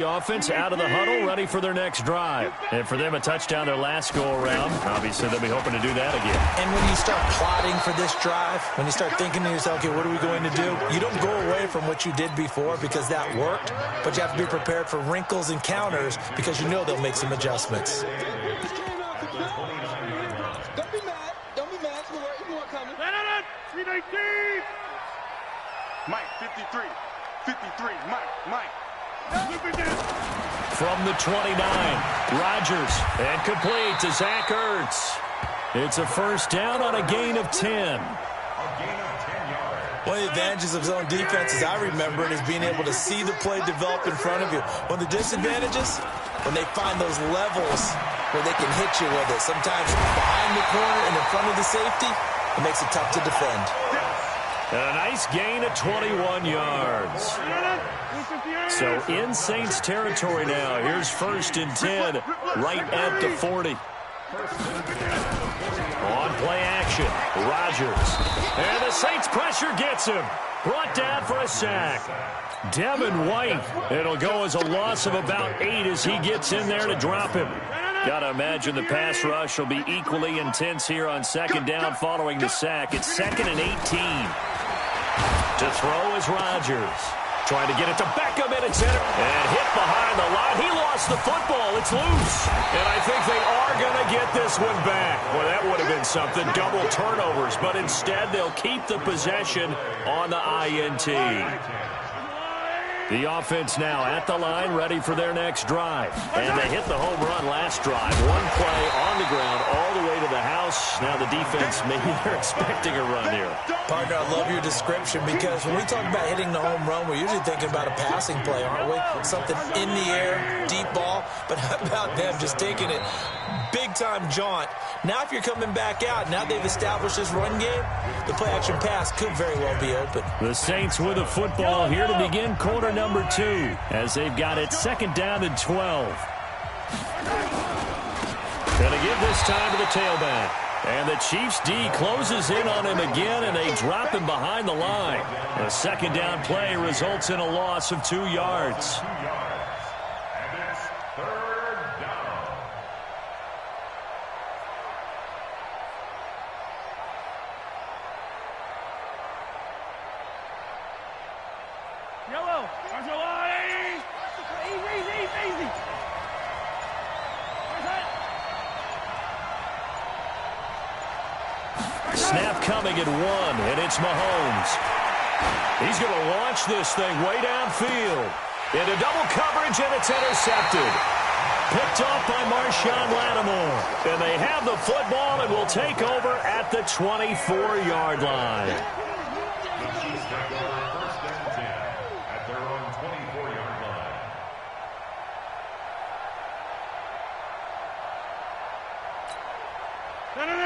The offense out of the huddle, ready for their next drive. And for them, a touchdown their last go-around. Obviously, they'll be hoping to do that again. And when you start plotting for this drive, when you start thinking to yourself, okay, what are we going to do? You don't go away from what you did before because that worked, but you have to be prepared for wrinkles and counters because you know they'll make some adjustments. Don't be mad. Don't be mad. More coming. Mike, 53. 53. Mike. From the 29, Rodgers, and complete to Zach Ertz. It's a first down on a gain of 10. One of the advantages of zone defenses, I remember it, is being able to see the play develop in front of you. One of the disadvantages, when they find those levels where they can hit you with it. Sometimes behind the corner and in front of the safety, it makes it tough to defend. And a nice gain of 21 yards. So in Saints territory now. Here's first and 10, right at the 40. On play action, Rodgers. And the Saints pressure gets him. Brought down for a sack. Devin White. It'll go as a loss of about 8 as he gets in there to drop him. Got to imagine the pass rush will be equally intense here on second down following the sack. It's 2nd and 18. To throw is Rodgers. Trying to get it to Beckham, and it's in and hit behind the line. He lost the football. It's loose. And I think they are going to get this one back. Well, that would have been something. Double turnovers. But instead, they'll keep the possession on the INT. The offense now at the line, ready for their next drive. And they hit the home run last drive. One play on the ground all the way to the house. Now the defense, maybe they're expecting a run here. Partner, I love your description because when we talk about hitting the home run, we're usually thinking about a passing play, aren't we? Something in the air, deep ball. But how about them just taking it big-time jaunt? Now if you're coming back out, now they've established this run game, the play-action pass could very well be open. The Saints with a football here to begin quarter number 2 as they've got it 2nd down and 12. Going to give this time to the tailback. And the Chiefs D closes in on him again, and they drop him behind the line. A 2nd down play results in a loss of 2 yards. Snap coming at 1, and it's Mahomes. He's going to launch this thing way downfield. Into double coverage, and it's intercepted. Picked off by Marshawn Lattimore. And they have the football and will take over at the 24-yard line.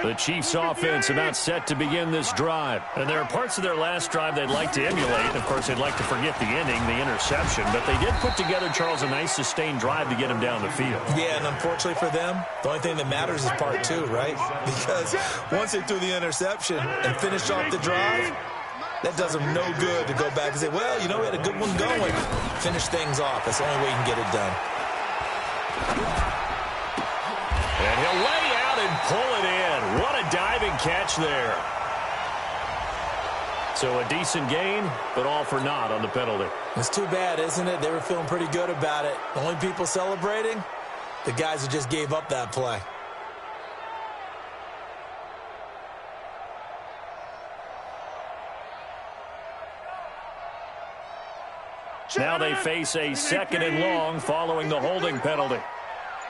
The Chiefs offense about set to begin this drive. And there are parts of their last drive they'd like to emulate. Of course, they'd like to forget the ending, the interception. But they did put together, Charles, a nice sustained drive to get him down the field. Yeah, and unfortunately for them, the only thing that matters is part 2, right? Because once they threw the interception and finished off the drive, that does them no good to go back and say, well, you know, we had a good one going. Finish things off. That's the only way you can get it done. And he'll lay out and pull it in. What a diving catch there. So a decent gain, but all for naught on the penalty. It's too bad, isn't it? They were feeling pretty good about it. The only people celebrating, the guys who just gave up that play. Now they face a 2nd and long following the holding penalty.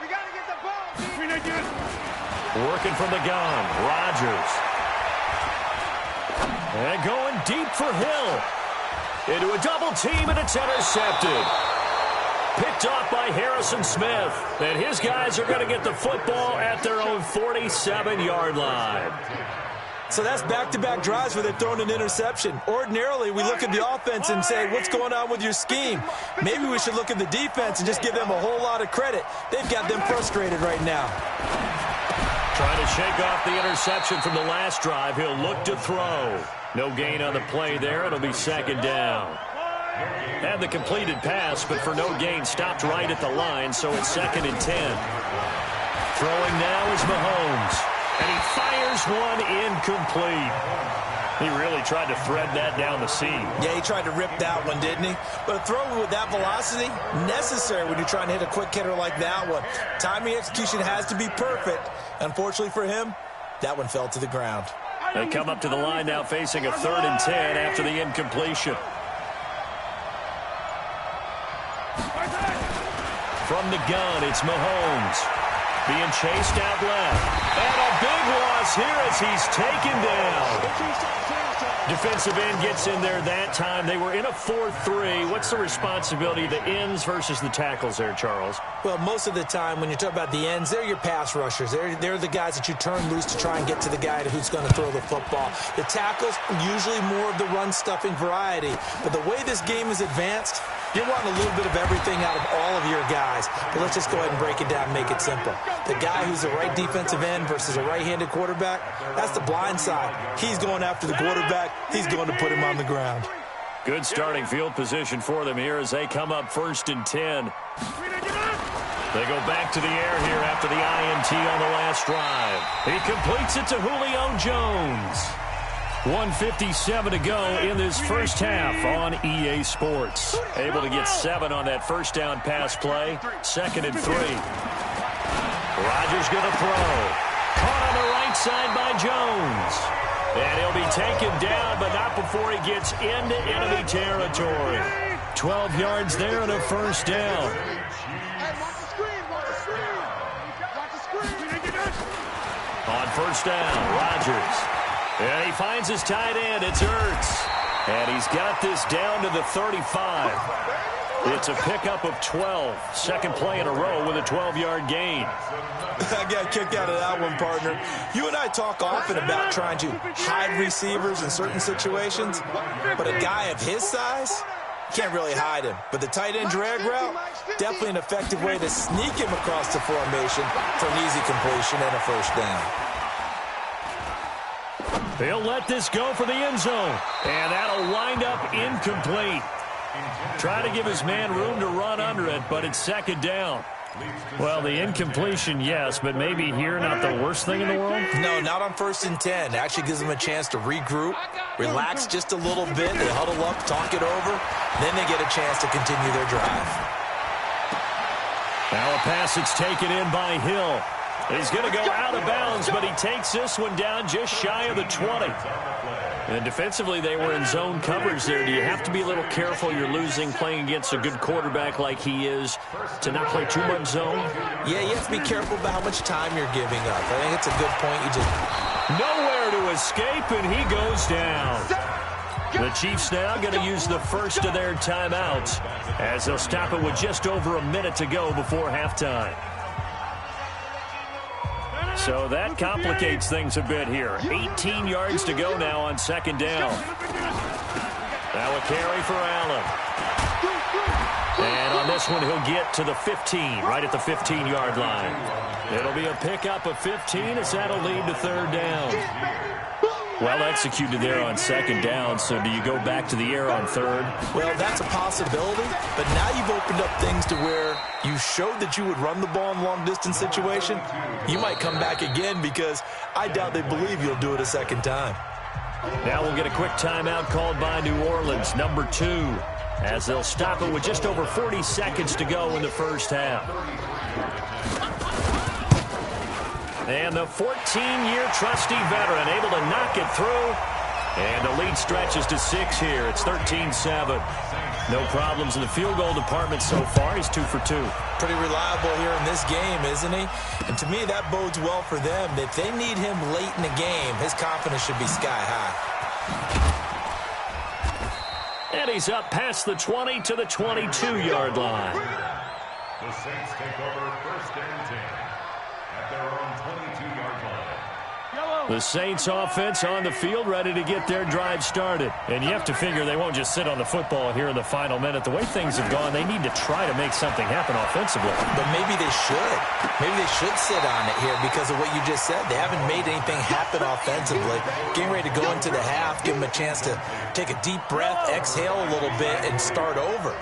We got to get the ball. Working from the gun, Rodgers. And going deep for Hill. Into a double team, and it's intercepted. Picked off by Harrison Smith. And his guys are going to get the football at their own 47-yard line. So that's back-to-back drives where they're throwing an interception. Ordinarily, we look at the offense and say, what's going on with your scheme? Maybe we should look at the defense and just give them a whole lot of credit. They've got them frustrated right now. Trying to shake off the interception from the last drive. He'll look to throw. No gain on the play there. It'll be 2nd down. Had the completed pass, but for no gain, stopped right at the line, so it's 2nd and 10. Throwing now is Mahomes, and he fires one incomplete. He really tried to thread that down the seam. Yeah, he tried to rip that one, didn't he? But a throw with that velocity, necessary when you're trying to hit a quick hitter like that one. Timing execution has to be perfect. Unfortunately for him, that one fell to the ground. They come up to the line now facing a 3rd and 10 after the incompletion. From the gun, it's Mahomes. Being chased out left. And a big loss here as he's taken down. Defensive end gets in there that time. They were in a 4-3. What's the responsibility of the ends versus the tackles there, Charles? Well, most of the time when you talk about the ends, they're your pass rushers. They're the guys that you turn loose to try and get to the guy who's going to throw the football. The tackles, usually more of the run-stuffing variety. But the way this game is advanced, you're wanting a little bit of everything out of all of your guys. But let's just go ahead and break it down and make it simple. The guy who's a right defensive end versus a right-handed quarterback, that's the blind side. He's going after the quarterback. He's going to put him on the ground. Good starting field position for them here as they come up 1st and 10. They go back to the air here after the INT on the last drive. He completes it to Julio Jones. 1:57 to go in this first half on EA Sports. Able to get 7 on that first down pass play. 2nd and 3. Rodgers going to throw. Caught on the right side by Jones. And he'll be taken down, but not before he gets into enemy territory. 12 yards there and a first down. On first down, Rodgers. And he finds his tight end. It's Ertz. And he's got this down to the 35. It's a pickup of 12. Second play in a row with a 12-yard gain. I got kicked out of that one, partner. You and I talk often about trying to hide receivers in certain situations, but a guy of his size, can't really hide him. But the tight end drag route, definitely an effective way to sneak him across the formation for an easy completion and a first down. They'll let this go for the end zone, and that'll wind up incomplete. Try to give his man room to run under it, but it's 2nd down. Well, the incompletion, yes, but maybe here not the worst thing in the world? No, not on 1st and 10. It actually gives them a chance to regroup, relax just a little bit. They huddle up, talk it over. Then they get a chance to continue their drive. Now a pass that's taken in by Hill. He's going to go out of bounds, but he takes this one down just shy of the 20. And defensively, they were in zone coverage there. Do you have to be a little careful? You're losing playing against a good quarterback like he is to not play too much zone? Yeah, you have to be careful about how much time you're giving up. I think it's a good point. You just nowhere to escape, and he goes down. The Chiefs now going to use the first of their timeouts as they'll stop it with just over a minute to go before halftime. So that complicates things a bit here. 18 yards to go now on 2nd down. Now a carry for Allen. And on this one, he'll get to the 15, right at the 15-yard line. It'll be a pickup of 15 as that'll lead to 3rd down. Well executed there on 2nd down, so do you go back to the air on 3rd? Well, that's a possibility, but now you've opened up things to where you showed that you would run the ball in a long-distance situation. You might come back again because I doubt they believe you'll do it a 2nd time. Now we'll get a quick timeout called by New Orleans, number 2, as they'll stop it with just over 40 seconds to go in the first half. And the 14-year trusty veteran able to knock it through. And the lead stretches to 6 here. It's 13-7. No problems in the field goal department so far. He's 2 for 2. Pretty reliable here in this game, isn't he? And to me, that bodes well for them. If they need him late in the game, his confidence should be sky high. And he's up past the 20 to the 22-yard line. The Saints take over 1st and 10 at their own 22-yard line. The Saints offense on the field, ready to get their drive started. And you have to figure they won't just sit on the football here in the final minute. The way things have gone, they need to try to make something happen offensively. But maybe they should. Maybe they should sit on it here because of what you just said. They haven't made anything happen offensively. Getting ready to go into the half, give them a chance to take a deep breath, exhale a little bit, and start over.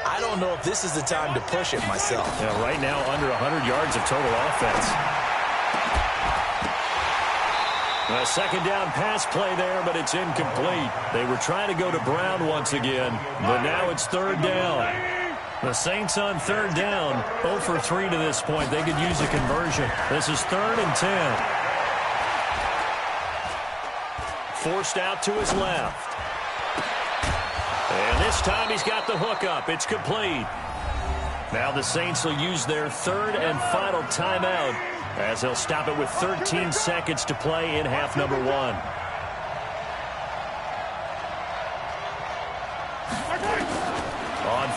I don't know if this is the time to push it myself. Yeah, right now, under 100 yards of total offense. A second down pass play there, but it's incomplete. They were trying to go to Brown once again, but now it's third down. The Saints on third down, 0 for 3 to this point. They could use a conversion. This is 3rd and 10. Forced out to his left. And this time he's got the hook up. It's complete. Now the Saints will use their third and final timeout as they'll stop it with 13 seconds to play in half number 1. On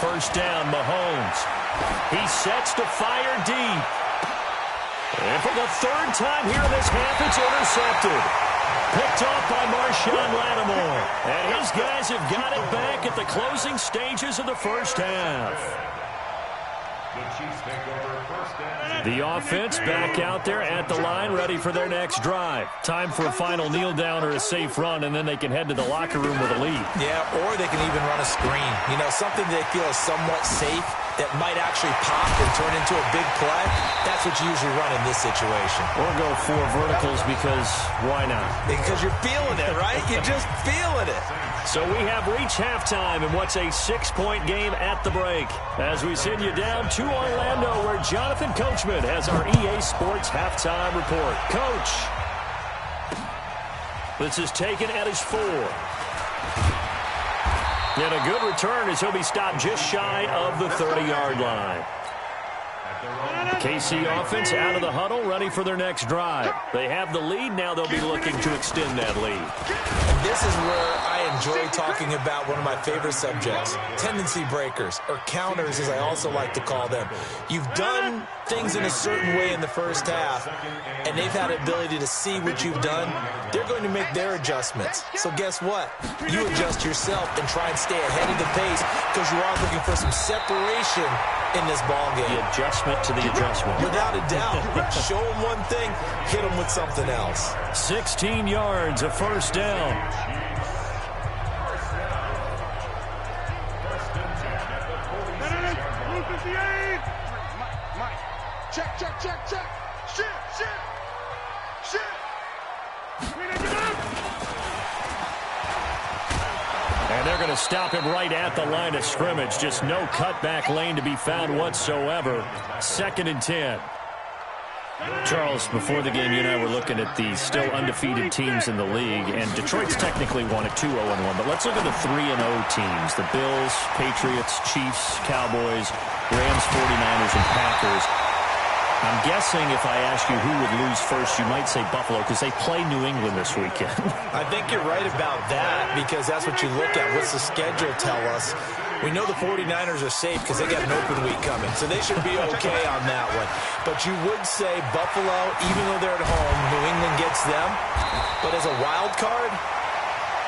first down, Mahomes. He sets to fire deep. And for the third time here in this half, it's intercepted. Picked off by Marshawn Lattimore. And his guys have got it back at the closing stages of the first half. The offense back out there at the line, ready for their next drive. Time for a final kneel down or a safe run, and then they can head to the locker room with a lead. Yeah, or they can even run a screen. You know, something they feel is somewhat safe that might actually pop and turn into a big play. That's what you usually run in this situation. Or go 4 verticals because why not? Because you're feeling it, right? You're just feeling it. So we have reached halftime in what's a 6-point game at the break. As we send you down to Orlando, where Jonathan Coachman has our EA Sports halftime report. Coach, this is taken at his 4. And a good return as he'll be stopped just shy of the 30-yard line. KC offense out of the huddle, ready for their next drive. They have the lead. Now they'll be looking to extend that lead. And this is where I enjoy talking about one of my favorite subjects, tendency breakers, or counters as I also like to call them. You've done things in a certain way in the first half, and they've had the ability to see what you've done. They're going to make their adjustments. So guess what? You adjust yourself and try and stay ahead of the pace because you are looking for some separation in this ball game. The adjustment to the adjustment. Without a doubt. Show them one thing, hit them with something else. 16 yards, a first down. Mike, check. Shit. And they're going to stop him right at the line of scrimmage. Just no cutback lane to be found whatsoever. 2nd and 10. Charles, before the game, you and I were looking at the still undefeated teams in the league, and Detroit's technically won at 2-0-1, but let's look at the 3-0 teams. The Bills, Patriots, Chiefs, Cowboys, Rams, 49ers, and Packers. I'm guessing if I ask you who would lose first, you might say Buffalo because they play New England this weekend. I think you're right about that because that's what you look at. What's the schedule tell us? We know the 49ers are safe because they got an open week coming, so they should be okay on that one. But you would say Buffalo, even though they're at home, New England gets them. But as a wild card,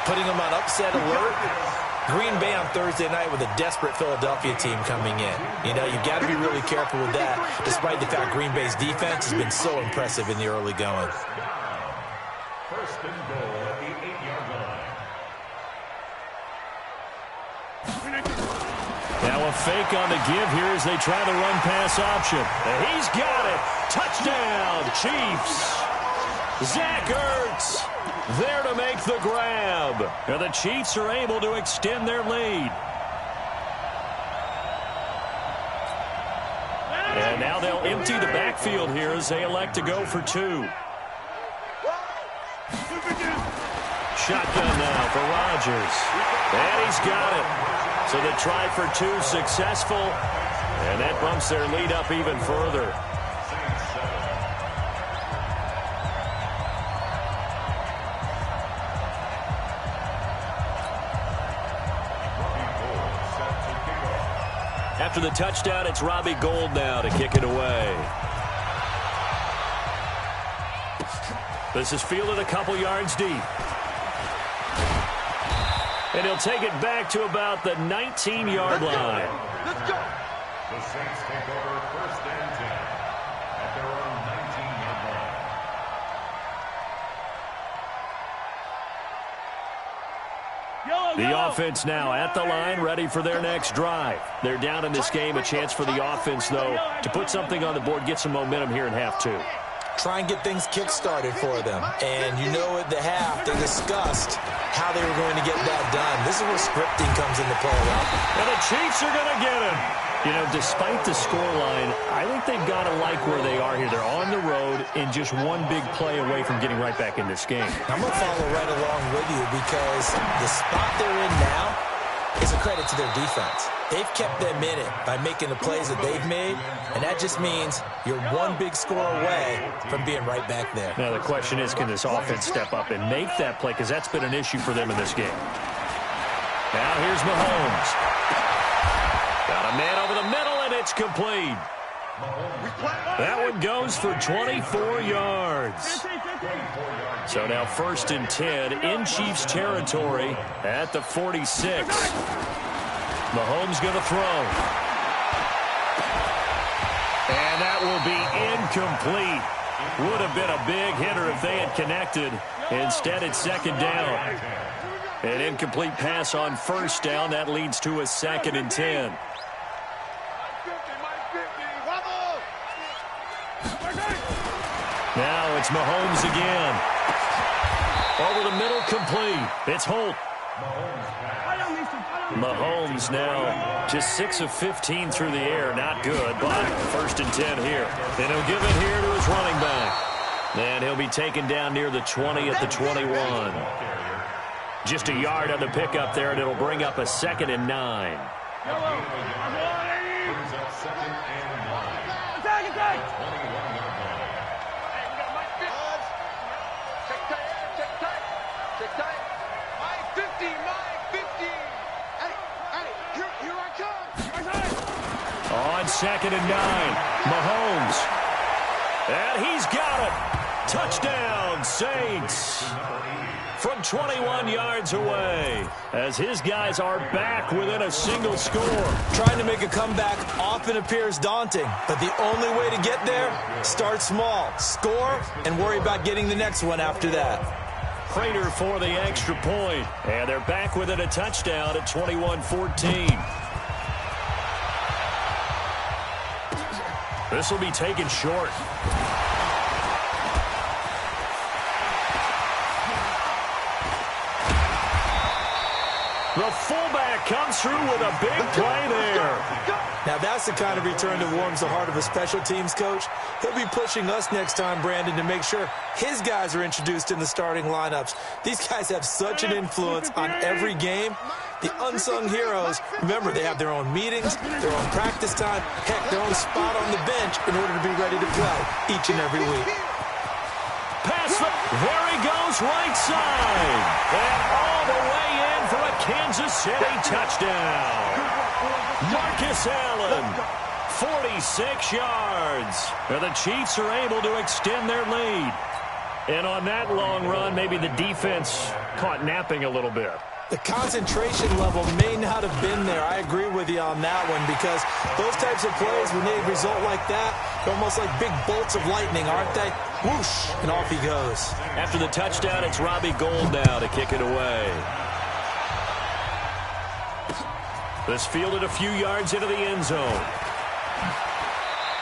putting them on upset alert, Green Bay on Thursday night with a desperate Philadelphia team coming in. You know, you've got to be really careful with that, despite the fact Green Bay's defense has been so impressive in the early going. First and goal at the 8-yard line. Now a fake on the give here as they try the run-pass option. And he's got it. Touchdown, Chiefs. Zach Ertz there to make the grab. And the Chiefs are able to extend their lead. And now they'll empty the backfield here as they elect to go for 2. Shotgun now for Rodgers. And he's got it. So the try for 2 successful. And that bumps their lead up even further. After the touchdown, it's Robbie Gould now to kick it away. This is fielded a couple yards deep. And he'll take it back to about the 19-yard line. Let's go. The Saints take over first and 10 at their own 19-yard line. The offense now at the line, ready for their next drive. They're down in this game. A chance for the offense, though, to put something on the board, get some momentum here in half two. Try and get things kick-started for them. And you know at the half, they discussed how they were going to get that done. This is where scripting comes into play. And the Chiefs are going to get him. You know, despite the scoreline, I think they've got to like where they are here. They're on the road and just one big play away from getting right back in this game. I'm going to follow right along with you because the spot they're in now is a credit to their defense. They've kept them in it by making the plays that they've made, and that just means you're one big score away from being right back there. Now the question is, can this offense step up and make that play? Because that's been an issue for them in this game. Now here's Mahomes. Got a man over the middle, and it's complete. That one goes for 24 yards. So now first and 10 in Chiefs territory at the 46. Mahomes going to throw. And that will be incomplete. Would have been a big hitter if they had connected. Instead, it's second down. An incomplete pass on first down. That leads to a second and 10. Now it's Mahomes again. Over the middle, complete. It's Holt. Mahomes now just 6 of 15 through the air. Not good, but first and 10 here. And he'll give it here to his running back. And he'll be taken down near the 20 at the 21. Just a yard on the pickup there, and it'll bring up a second and 9. On second and 9, Mahomes. And he's got it. Touchdown, Saints. From 21 yards away, as his guys are back within a single score. Trying to make a comeback often appears daunting, but the only way to get there, start small, score, and worry about getting the next one after that. Prater for the extra point, and they're back within a touchdown at 21-14. This will be taken short. The fullback comes through with a big play there. Now that's the kind of return that warms the heart of a special teams coach. He'll be pushing us next time, Brandon, to make sure his guys are introduced in the starting lineups. These guys have such an influence on every game. The unsung heroes, remember, they have their own meetings, their own practice time, heck, their own spot on the bench in order to be ready to play each and every week. Pass, there he goes, right side. And all the way in for a Kansas City touchdown. Marcus Allen, 46 yards. And the Chiefs are able to extend their lead. And on that long run, maybe the defense caught napping a little bit. The concentration level may not have been there. I agree with you on that one because those types of plays, when they result like that, they're almost like big bolts of lightning, aren't they? Whoosh, and off he goes. After the touchdown, it's Robbie Gould now to kick it away. This fielded a few yards into the end zone.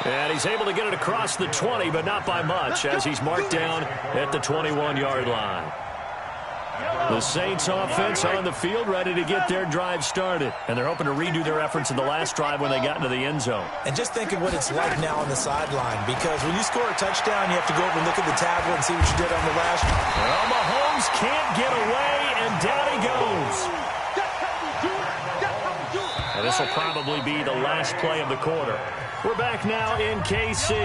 And he's able to get it across the 20, but not by much, as he's marked down at the 21-yard line. The Saints offense on the field, ready to get their drive started. And they're hoping to redo their efforts in the last drive when they got into the end zone. And just think of what it's like now on the sideline, because when you score a touchdown, you have to go over and look at the tablet and see what you did on the last. Well, Mahomes can't get away, and down he goes. And this will probably be the last play of the quarter. We're back now in KC.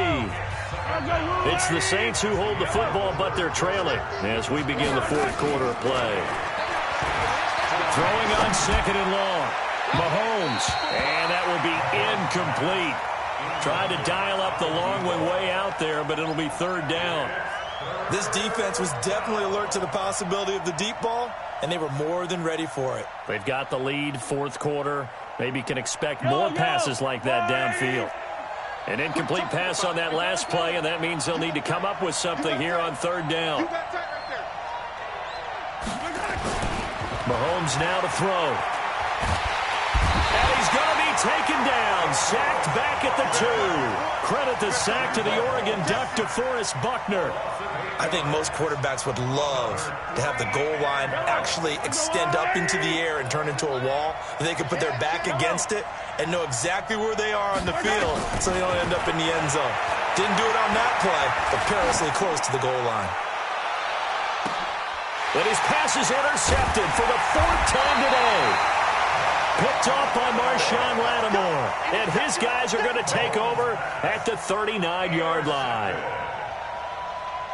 It's the Saints who hold the football, but they're trailing as we begin the fourth quarter of play. Throwing on second and long. Mahomes, and that will be incomplete. Tried to dial up the long one way out there, but it'll be third down. This defense was definitely alert to the possibility of the deep ball, and they were more than ready for it. They've got the lead, fourth quarter. Maybe can expect more passes like that downfield. An incomplete pass on that last play, and that means they'll need to come up with something here on third down. Mahomes now to throw. And he's going to be taken down, sacked back at the 2. Credit the sack to the Oregon Duck, DeForest Buckner. I think most quarterbacks would love to have the goal line actually extend up into the air and turn into a wall. They could put their back against it and know exactly where they are on the field so they don't end up in the end zone. Didn't do it on that play, but perilously close to the goal line. And his pass is intercepted for the 4th time today. Picked off by Marshawn Lattimore. And his guys are going to take over at the 39-yard line.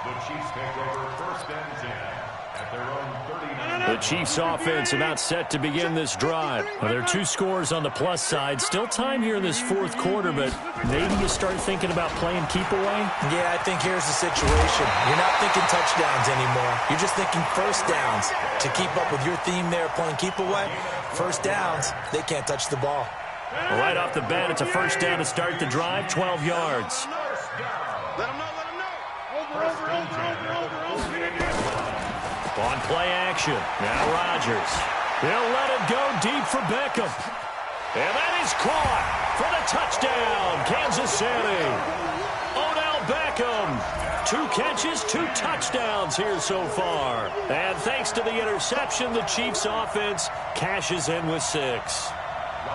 The Chiefs take over first and 10 at their own 39. The Chiefs offense about set to begin this drive. Well, there are 2 scores on the plus side. Still time here in this fourth quarter, but maybe you start thinking about playing keep away? Yeah, I think here's the situation. You're not thinking touchdowns anymore. You're just thinking first downs. To keep up with your theme there, playing keep away, first downs, they can't touch the ball. Well, right off the bat, it's a first down to start the drive, 12 yards. Let him know, let him know. On play action, now Rodgers. He'll let it go deep for Beckham. And that is caught for the touchdown, Kansas City. Odell Beckham, 2 catches, 2 touchdowns here so far. And thanks to the interception, the Chiefs offense cashes in with 6.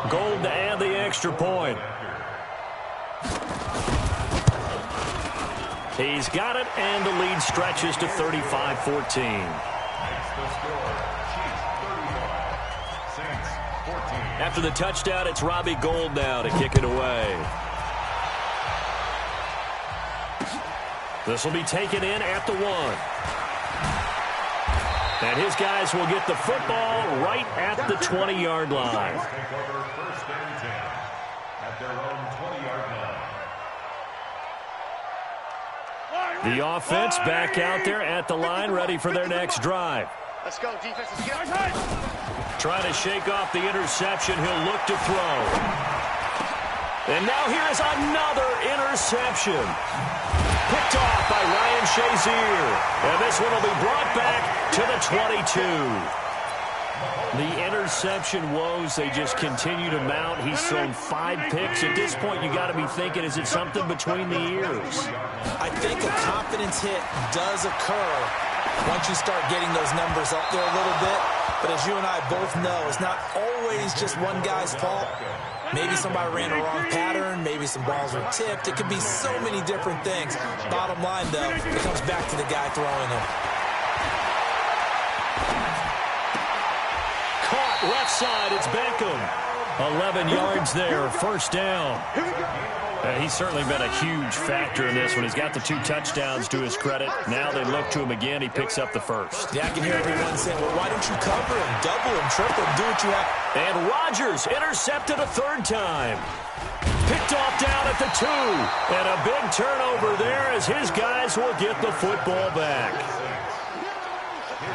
Gold to add the extra point. He's got it, and the lead stretches to 35-14. After the touchdown, it's Robbie Gould now to kick it away. This will be taken in at the 1. And his guys will get the football right at the 20-yard line. Take over first and 10 at their own 20-yard line. The offense back out there at the line, ready for their next drive. Let's go, defense. Let's get Trying to shake off the interception. He'll look to throw. And now here is another interception. Picked off by Ryan Shazier. And this one will be brought back to the 22. The interception woes, they just continue to mount. He's thrown 5 picks. At this point, you got to be thinking, is it something between the ears? I think a confidence hit does occur once you start getting those numbers up there a little bit. But as you and I both know, it's not always just one guy's fault. Maybe somebody ran a wrong pattern. Maybe some balls were tipped. It could be so many different things. Bottom line, though, it comes back to the guy throwing them. Caught left side. It's Beckham. 11 yards there. First down. He's certainly been a huge factor in this one. He's got the 2 touchdowns to his credit. Now they look to him again. He picks up the first. Yeah, I can hear everyone saying, well, why don't you cover him, double him, triple him, do what you have. And Rodgers intercepted a 3rd time. Picked off down at the 2. And a big turnover there as his guys will get the football back.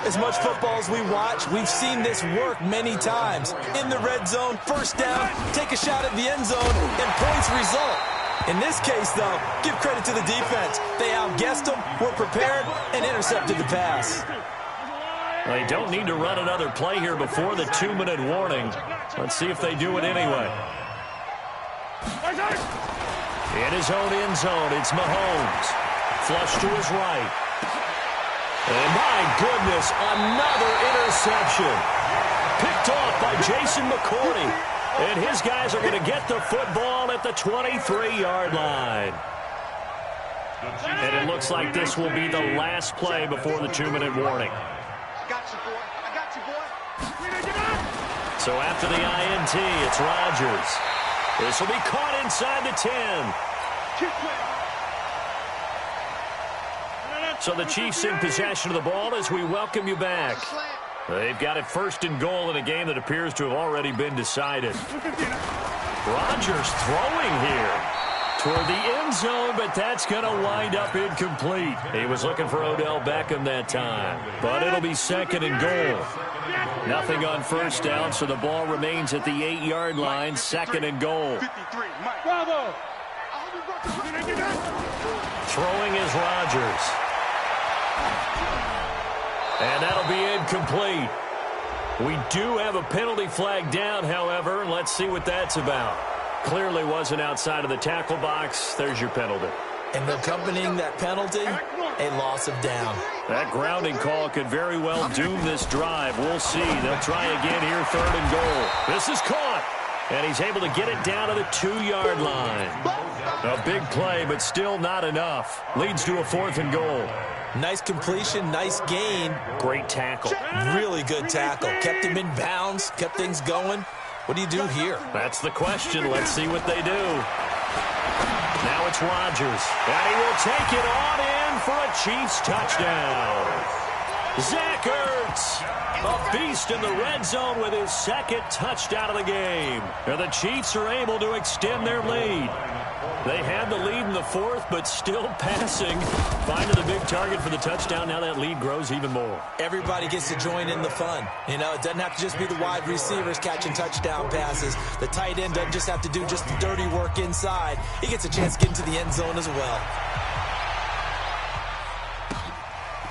As much football as we watch, we've seen this work many times. In the red zone, first down, take a shot at the end zone, and points result. In this case, though, give credit to the defense. They outguessed them, were prepared, and intercepted the pass. They don't need to run another play here before the 2-minute warning. Let's see if they do it anyway. In his own end zone, it's Mahomes. Flush to his right. And my goodness, another interception. Picked off by Jason McCourty. And his guys are going to get the football at the 23-yard line. And it looks like this will be the last play before the 2-minute warning. I got you, boy. I got you, boy. So after the INT, it's Rodgers. This will be caught inside the 10. So the Chiefs in possession of the ball as we welcome you back. They've got it 1st and goal in a game that appears to have already been decided. Rodgers throwing here. toward the end zone, but that's going to wind up incomplete. He was looking for Odell Beckham that time, but it'll be second and goal. Nothing on first down, so the ball remains at the 8-yard line, second and goal. 53, Mike. Bravo. Throwing is Rodgers. And that'll be incomplete. We do have a penalty flag down, however, and let's see what that's about. Clearly wasn't outside of the tackle box. There's your penalty. And accompanying that penalty, a loss of down. That grounding call could very well doom this drive. We'll see. They'll try again here, third and goal. This is caught. And he's able to get it down to the 2-yard line. A big play, but still not enough. Leads to a fourth and goal. Nice completion, nice gain. Great tackle. Really good tackle. Kept him in bounds, kept things going. What do you do here? That's the question. Let's see what they do. Now it's Rodgers. And he will take it on in for a Chiefs touchdown. Zach Ertz, a beast in the red zone with his second touchdown of the game. And the Chiefs are able to extend their lead. They had the lead in the fourth, but still passing. Finding the big target for the touchdown. Now that lead grows even more. Everybody gets to join in the fun. You know, it doesn't have to just be the wide receivers catching touchdown passes. The tight end doesn't just have to do just the dirty work inside. He gets a chance to get into the end zone as well.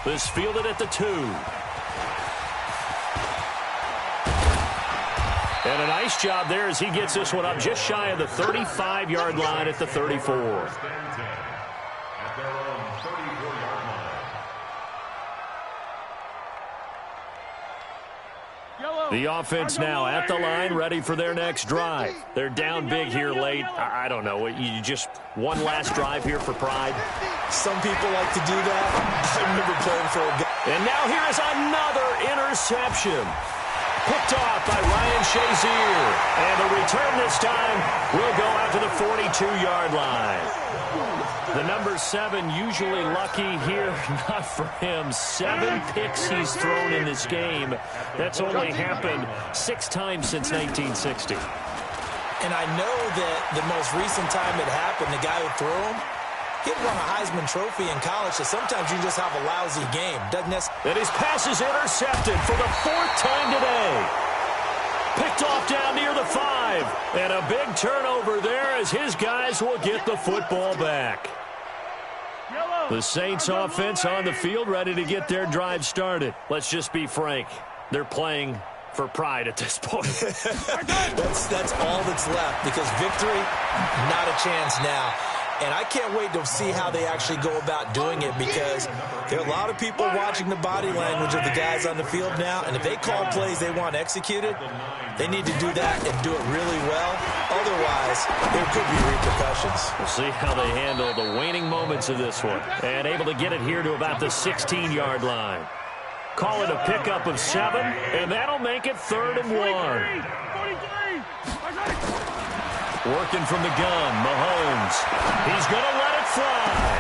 This fielded at the 2. And a nice job there as he gets this one up just shy of the 35-yard line at the 34. The offense now at the line, ready for their next drive. They're down big here late. I don't know. You just one last drive here for pride. Some people like to do that. I remember playing for a guy. And now here is another interception. Picked off by Ryan Shazier. And the return this time will go out to the 42-yard line. The number 7 usually lucky here. Not for him. 7 picks he's thrown in this game. That's only happened 6 times since 1960. And I know that the most recent time it happened, the guy who threw him, he had won a Heisman Trophy in college, so sometimes you just have a lousy game, doesn't it? And his pass is intercepted for the 4th time today. Picked off down near the 5. And a big turnover there as his guys will get the football back. The Saints offense on the field, ready to get their drive started. Let's just be frank. They're playing for pride at this point. That's all that's left, because victory, not a chance now. And I can't wait to see how they actually go about doing it, because there are a lot of people watching the body language of the guys on the field now, and if they call plays they want executed, they need to do that and do it really well. Otherwise, there could be repercussions. We'll see how they handle the waning moments of this one. And able to get it here to about the 16-yard line. Call it a pickup of 7, and that'll make it 3rd and 1. Working from the gun, Mahomes. He's going to let it fly.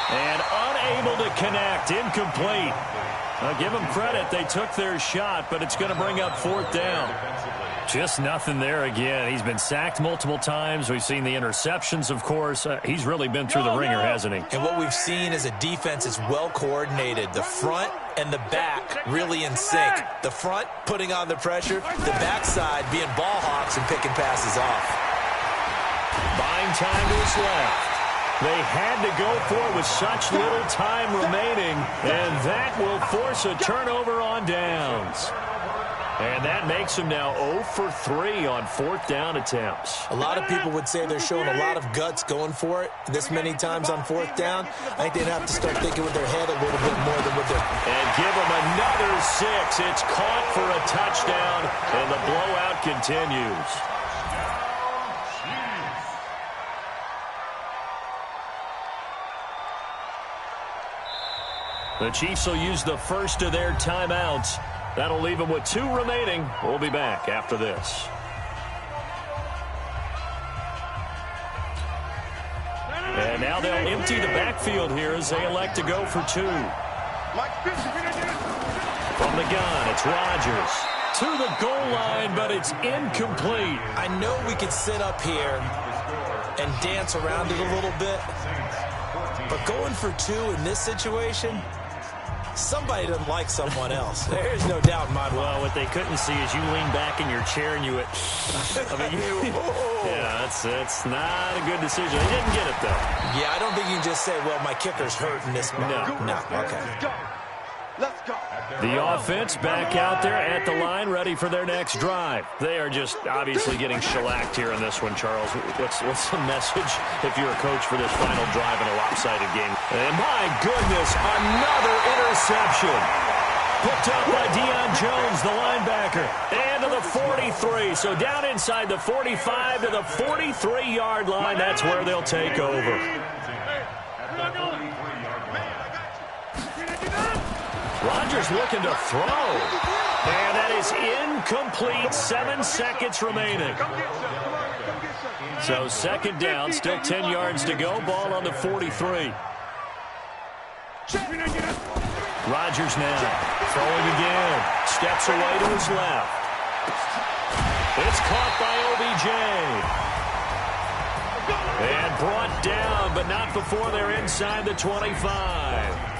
And unable to connect, incomplete. I'll give them credit. They took their shot, but it's going to bring up 4th down. Just nothing there again. He's been sacked multiple times. We've seen the interceptions, of course. He's really been through the ringer, hasn't he? And what we've seen is a defense that's well coordinated. The front and the back really in sync. The front putting on the pressure, the backside being ball hawks and picking passes off. Buying time to his left. They had to go for it with such little time remaining, and that will force a turnover on downs. And that makes him now 0 for 3 on 4th down attempts. A lot of people would say they're showing a lot of guts going for it this many times on 4th down. I think they'd have to start thinking with their head a little bit more than with their... And give them another 6. It's caught for a touchdown, and the blowout continues. The Chiefs will use the first of their timeouts. That'll leave them with 2 remaining. We'll be back after this. And now they'll empty the backfield here as they elect to go for 2. From the gun, it's Rodgers. To the goal line, but it's incomplete. I know we could sit up here and dance around it a little bit. But going for 2 in this situation, somebody doesn't like someone else. There's no doubt in my mind. Well, what they couldn't see is you lean back in your chair and you went, yeah, that's not a good decision. They didn't get it, though. Yeah, I don't think you can just say, well, my kicker's hurt in this spot. No. Okay. Let's go. Let's go. The offense back out there at the line, ready for their next drive. They are just obviously getting shellacked here in this one, Charles. What's the message if you're a coach for this final drive in a lopsided game? And my goodness, another interception. Picked up by Deion Jones, the linebacker, and to the 43. So down inside the 45 to the 43-yard line. That's where they'll take over. Rodgers looking to throw. And that is incomplete. 7 seconds remaining. So second down, still 10 yards to go. Ball on the 43. Rodgers now throwing again. Steps away to his left. It's caught by OBJ. And brought down, but not before they're inside the 25.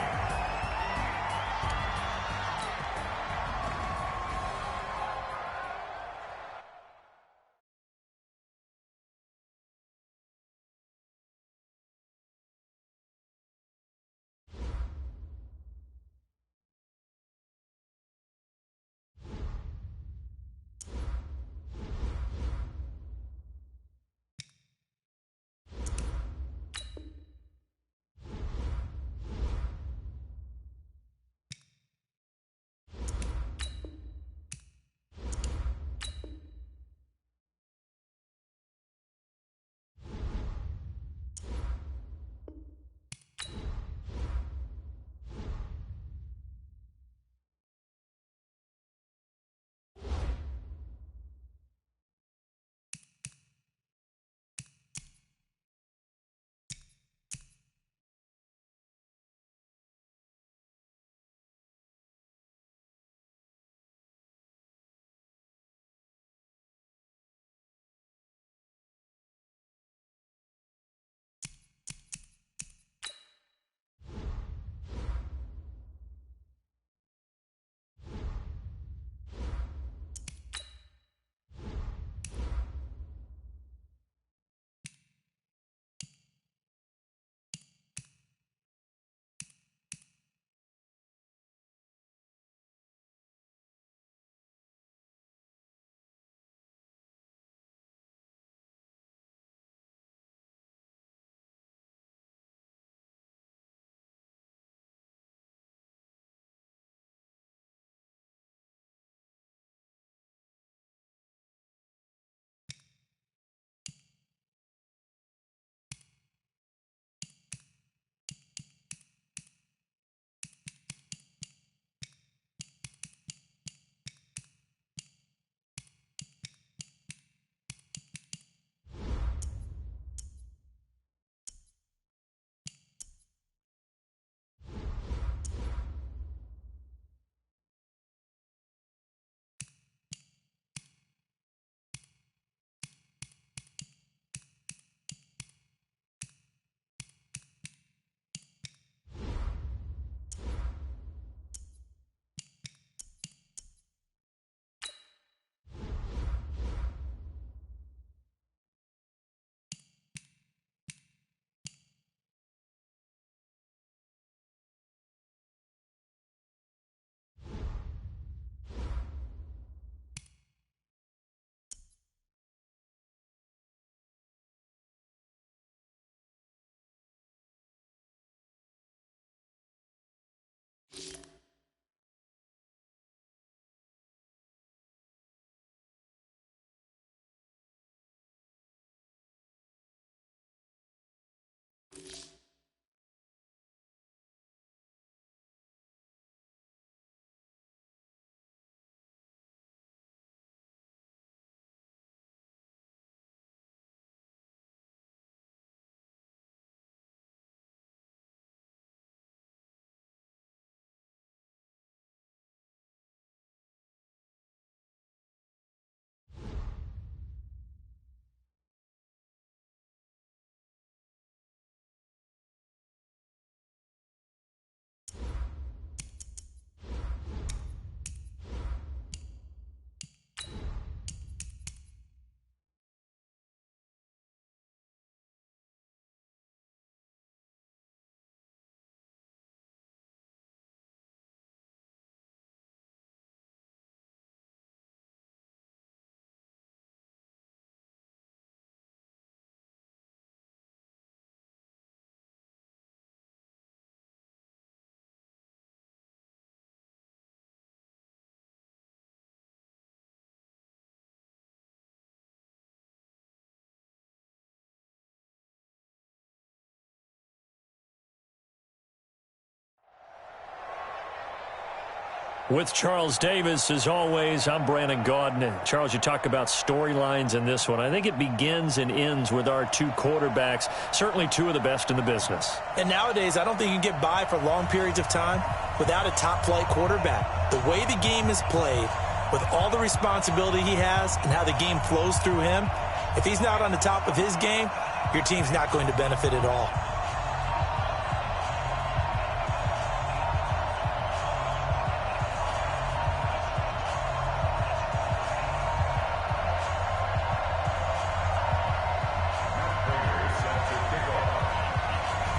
With Charles Davis, as always, I'm Brandon Gaudin. Charles, you talk about storylines in this one. I think it begins and ends with our two quarterbacks, certainly two of the best in the business. And nowadays, I don't think you can get by for long periods of time without a top-flight quarterback. The way the game is played, with all the responsibility he has and how the game flows through him, if he's not on the top of his game, your team's not going to benefit at all.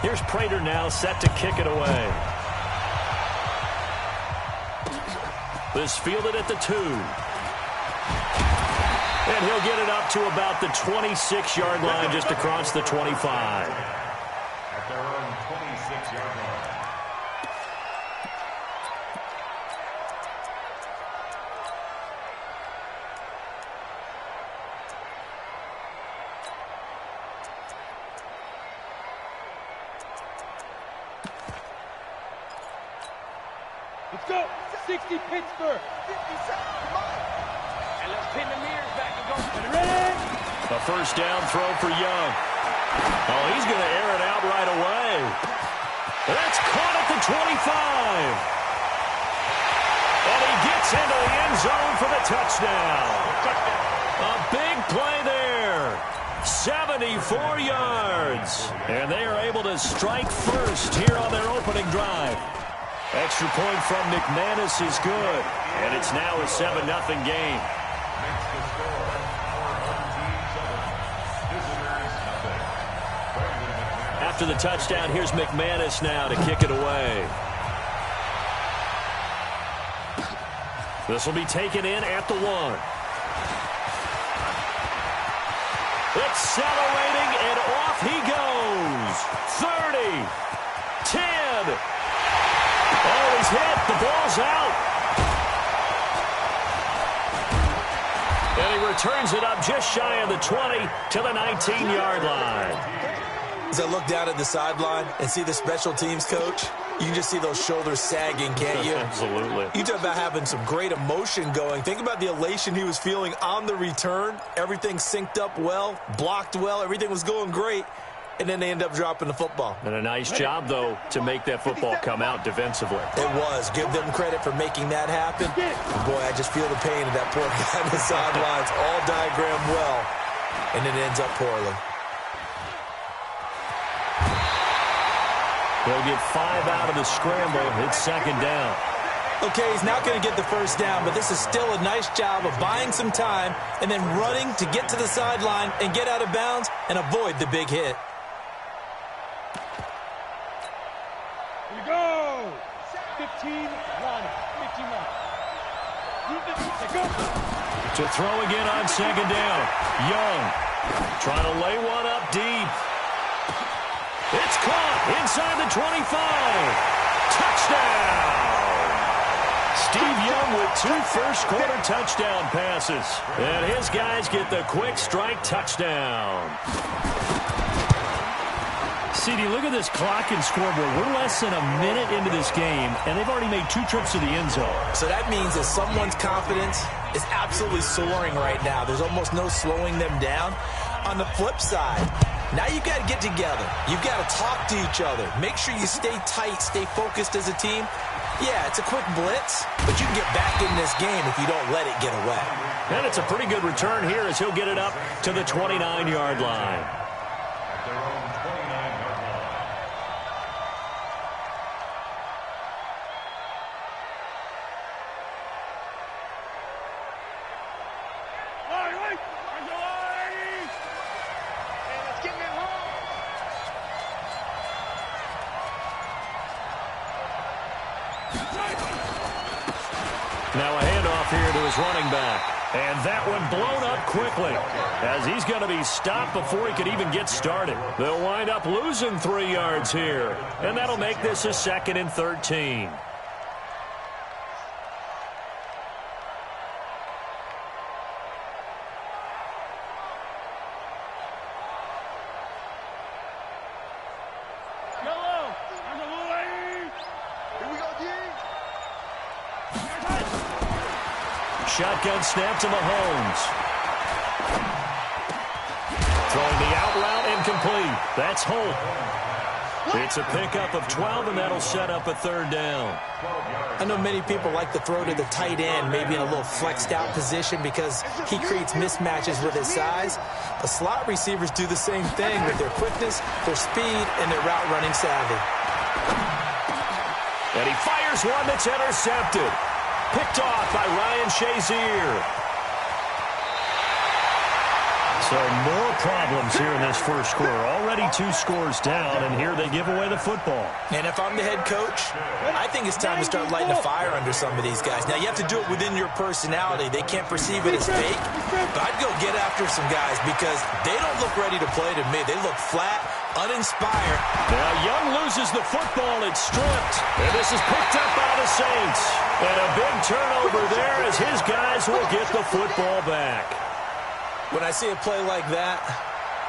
Here's Prater now set to kick it away. This fielded at the 2. And he'll get it up to about the 26-yard line, just across the 25. At their own 26-yard line. Let's go. 60 Pittsburgh. 57. Come on. And let's pin the mirrors back and go. Ready? A first down throw for Young. Oh, he's going to air it out right away. That's caught at the 25. And he gets into the end zone for the touchdown. A big play there. 74 yards. And they are able to strike first here on their opening drive. Extra point from McManus is good. And it's now a 7-0 game. After the touchdown, here's McManus now to kick it away. This will be taken in at the 1. Accelerating, and off he goes. 30, 10. Oh, he's hit. The ball's out. And he returns it up just shy of the 20 to the 19-yard line. As I look down at the sideline and see the special teams coach, you can just see those shoulders sagging, can't you? Absolutely. You talk about having some great emotion going. Think about the elation he was feeling on the return. Everything synced up well, blocked well, everything was going great. And then they end up dropping the football. And a nice job, though, to make that football come out defensively. It was. Give them credit for making that happen. And boy, I just feel the pain of that poor guy on the sidelines. All diagrammed well. And it ends up poorly. They'll get 5 out of the scramble. It's second down. Okay, he's not going to get the first down, but this is still a nice job of buying some time and then running to get to the sideline and get out of bounds and avoid the big hit. Here we go. 15, Ronnie. 51. Go. To throw again on second down. Young trying to lay one up deep. It's caught inside the 25. Touchdown! Steve Young with 2 first-quarter touchdown passes. And his guys get the quick strike touchdown. CD, look at this clock and scoreboard. We're less than a minute into this game, and they've already made 2 trips to the end zone. So that means that someone's confidence is absolutely soaring right now. There's almost no slowing them down. On the flip side, now you've got to get together. You've got to talk to each other. Make sure you stay tight, stay focused as a team. Yeah, it's a quick blitz, but you can get back in this game if you don't let it get away. And it's a pretty good return here as he'll get it up to the 29-yard line. At their own 29-yard line. Let's get that home. Now a handoff here to his running back. And that one blown up quickly as he's going to be stopped before he could even get started. They'll wind up losing 3 yards here. And that'll make this a 2nd and 13. Here we go, D. shotgun snap to Mahomes. Throwing the out route incomplete. That's Holt. It's a pickup of 12, and that'll set up a third down. I know many people like to throw to the tight end, maybe in a little flexed out position because he creates mismatches with his size. The slot receivers do the same thing with their quickness, their speed, and their route running savvy. And he fires one that's intercepted. Picked off by Ryan Shazier. So more problems here in this first quarter. Already 2 scores down, and here they give away the football. And if I'm the head coach, I think it's time to start lighting a fire under some of these guys. Now, you have to do it within your personality. They can't perceive it as fake. But I'd go get after some guys because they don't look ready to play to me. They look flat, uninspired. Now, Young loses the football. It's stripped. And this is picked up by the Saints. And a big turnover there as his guys will get the football back. When I see a play like that,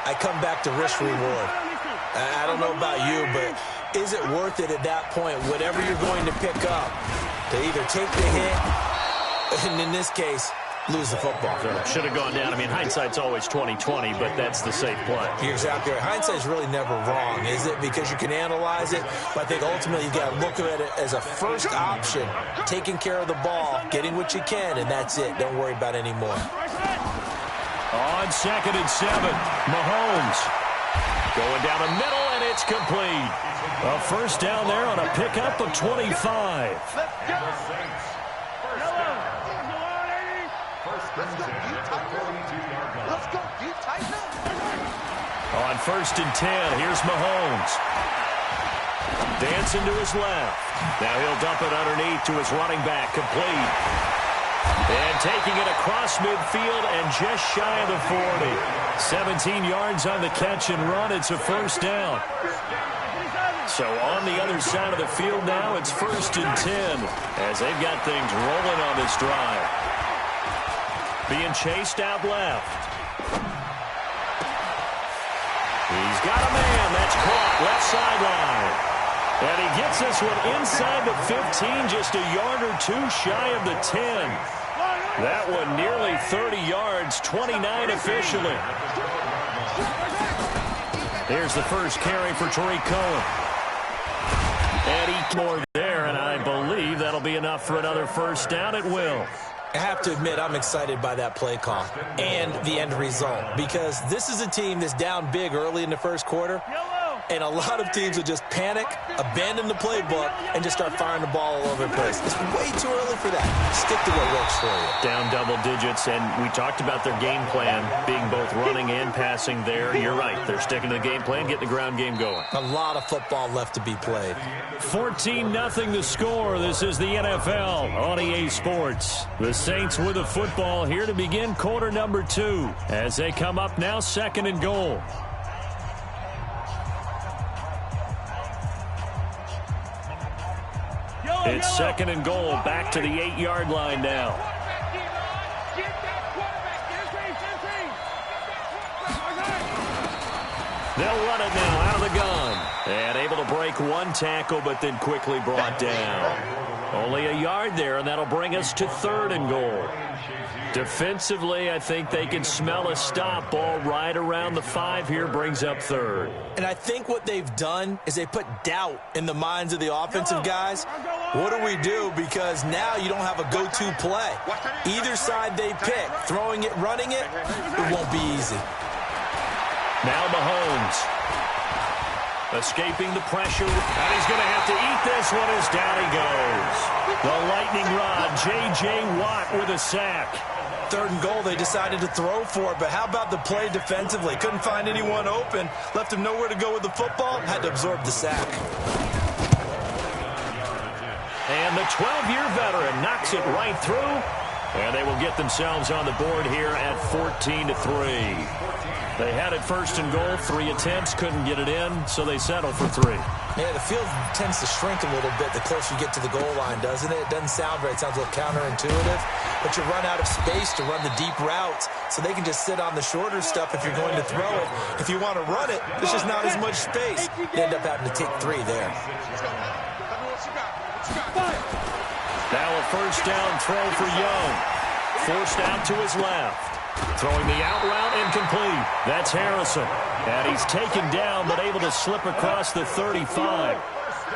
I come back to risk-reward. I don't know about you, but is it worth it at that point, whatever you're going to pick up, to either take the hit, and in this case, lose the football? Should have gone down. I mean, hindsight's always 20/20, but that's the safe play. You're exactly right. Hindsight's really never wrong, is it? Because you can analyze it, but I think ultimately you've got to look at it as a first option, taking care of the ball, getting what you can, and that's it. Don't worry about any more. On 2nd and 7, Mahomes going down the middle, and it's complete. A first down there on a pickup of 25. On 1st and 10, here's Mahomes. Dancing to his left. Now he'll dump it underneath to his running back, complete. And taking it across midfield and just shy of the 40. 17 yards on the catch and run. It's a first down. So on the other side of the field now, it's 1st and 10 as they've got things rolling on this drive. Being chased out left. He's got a man. That's caught left sideline. And he gets this one inside the 15, just a yard or 2 shy of the 10. That one nearly 30 yards, 29 officially. Here's the first carry for Tariq Cohen. And he more there, and I believe that'll be enough for another first down. It will. I have to admit, I'm excited by that play call and the end result because this is a team that's down big early in the first quarter. And a lot of teams will just panic, abandon the playbook, and just start firing the ball all over the place. It's way too early for that. Stick to what works for you. Down double digits, and we talked about their game plan being both running and passing there. You're right. They're sticking to the game plan, getting the ground game going. A lot of football left to be played. 14-0 the score. This is the NFL on EA Sports. The Saints with the football here to begin quarter number 2 as they come up now 2nd and goal. It's 2nd and goal, back to the 8-yard line now. They'll run it now out of the gun. And able to break one tackle, but then quickly brought down. Only a yard there, and that'll bring us to 3rd and goal. Defensively, I think they can smell a stop. Ball right around the 5 here, brings up 3rd. And I think what they've done is they put doubt in the minds of the offensive guys. What do we do? Because now you don't have a go-to play. Either side they pick, throwing it, running it, it won't be easy. Now Mahomes. Escaping the pressure, and he's going to have to eat this one as down he goes. The lightning rod, J.J. Watt with a sack. 3rd and goal, they decided to throw for it, but how about the play defensively? Couldn't find anyone open, left him nowhere to go with the football, had to absorb the sack. And the 12-year veteran knocks it right through, and they will get themselves on the board here at 14-3. They had it 1st and goal, 3 attempts, couldn't get it in, so they settle for 3. Yeah, the field tends to shrink a little bit the closer you get to the goal line, doesn't it? It doesn't sound right. It sounds a little counterintuitive. But you run out of space to run the deep routes, so they can just sit on the shorter stuff if you're going to throw it. If you want to run it, there's just not as much space. You end up having to take 3 there. Now a first down throw for Young. forced out to his left. Throwing the out route incomplete. That's Harrison. And he's taken down but able to slip across the 35.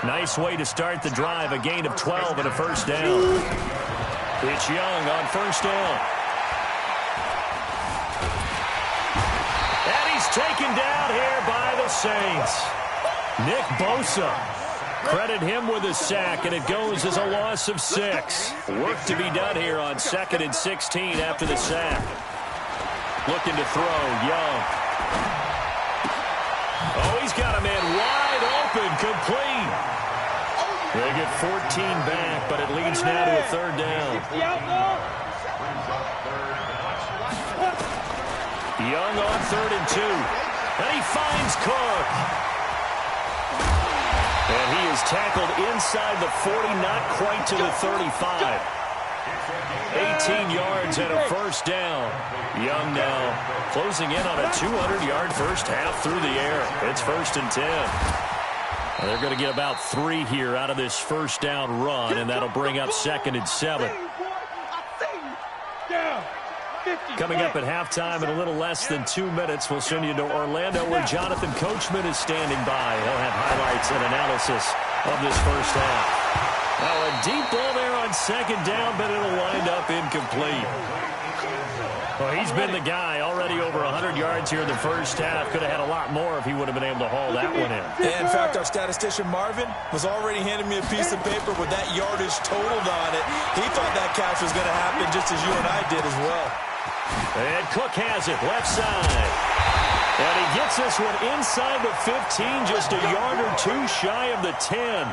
Nice way to start the drive. A gain of 12 and a first down. It's Young on first down. And he's taken down here by the Saints. Nick Bosa. Credit him with a sack, and it goes as a loss of 6. Work to be done here on 2nd and 16 after the sack. Looking to throw, Young. Oh, he's got a man wide open, complete. They get 14 back, but it leads now to a third down. Young on 3rd and 2. And he finds Cook. And he is tackled inside the 40, not quite to the 35. 18 yards and a first down. Young now closing in on a 200-yard first half through the air. It's 1st and 10. They're going to get about 3 here out of this first down run, and that'll bring up 2nd and 7. Coming up at halftime in a little less than 2 minutes, we'll send you to Orlando where Jonathan Coachman is standing by. He'll have highlights and analysis of this first half. Now a deep ball there on 2nd down, but it'll wind up incomplete. Well, he's been the guy already over 100 yards here in the first half. Could have had a lot more if he would have been able to haul that one in. Yeah, in fact, our statistician Marvin was already handing me a piece of paper with that yardage totaled on it. He thought that catch was going to happen just as you and I did as well. And Cook has it, left side. And he gets this one inside the 15, just a yard or 2 shy of the 10.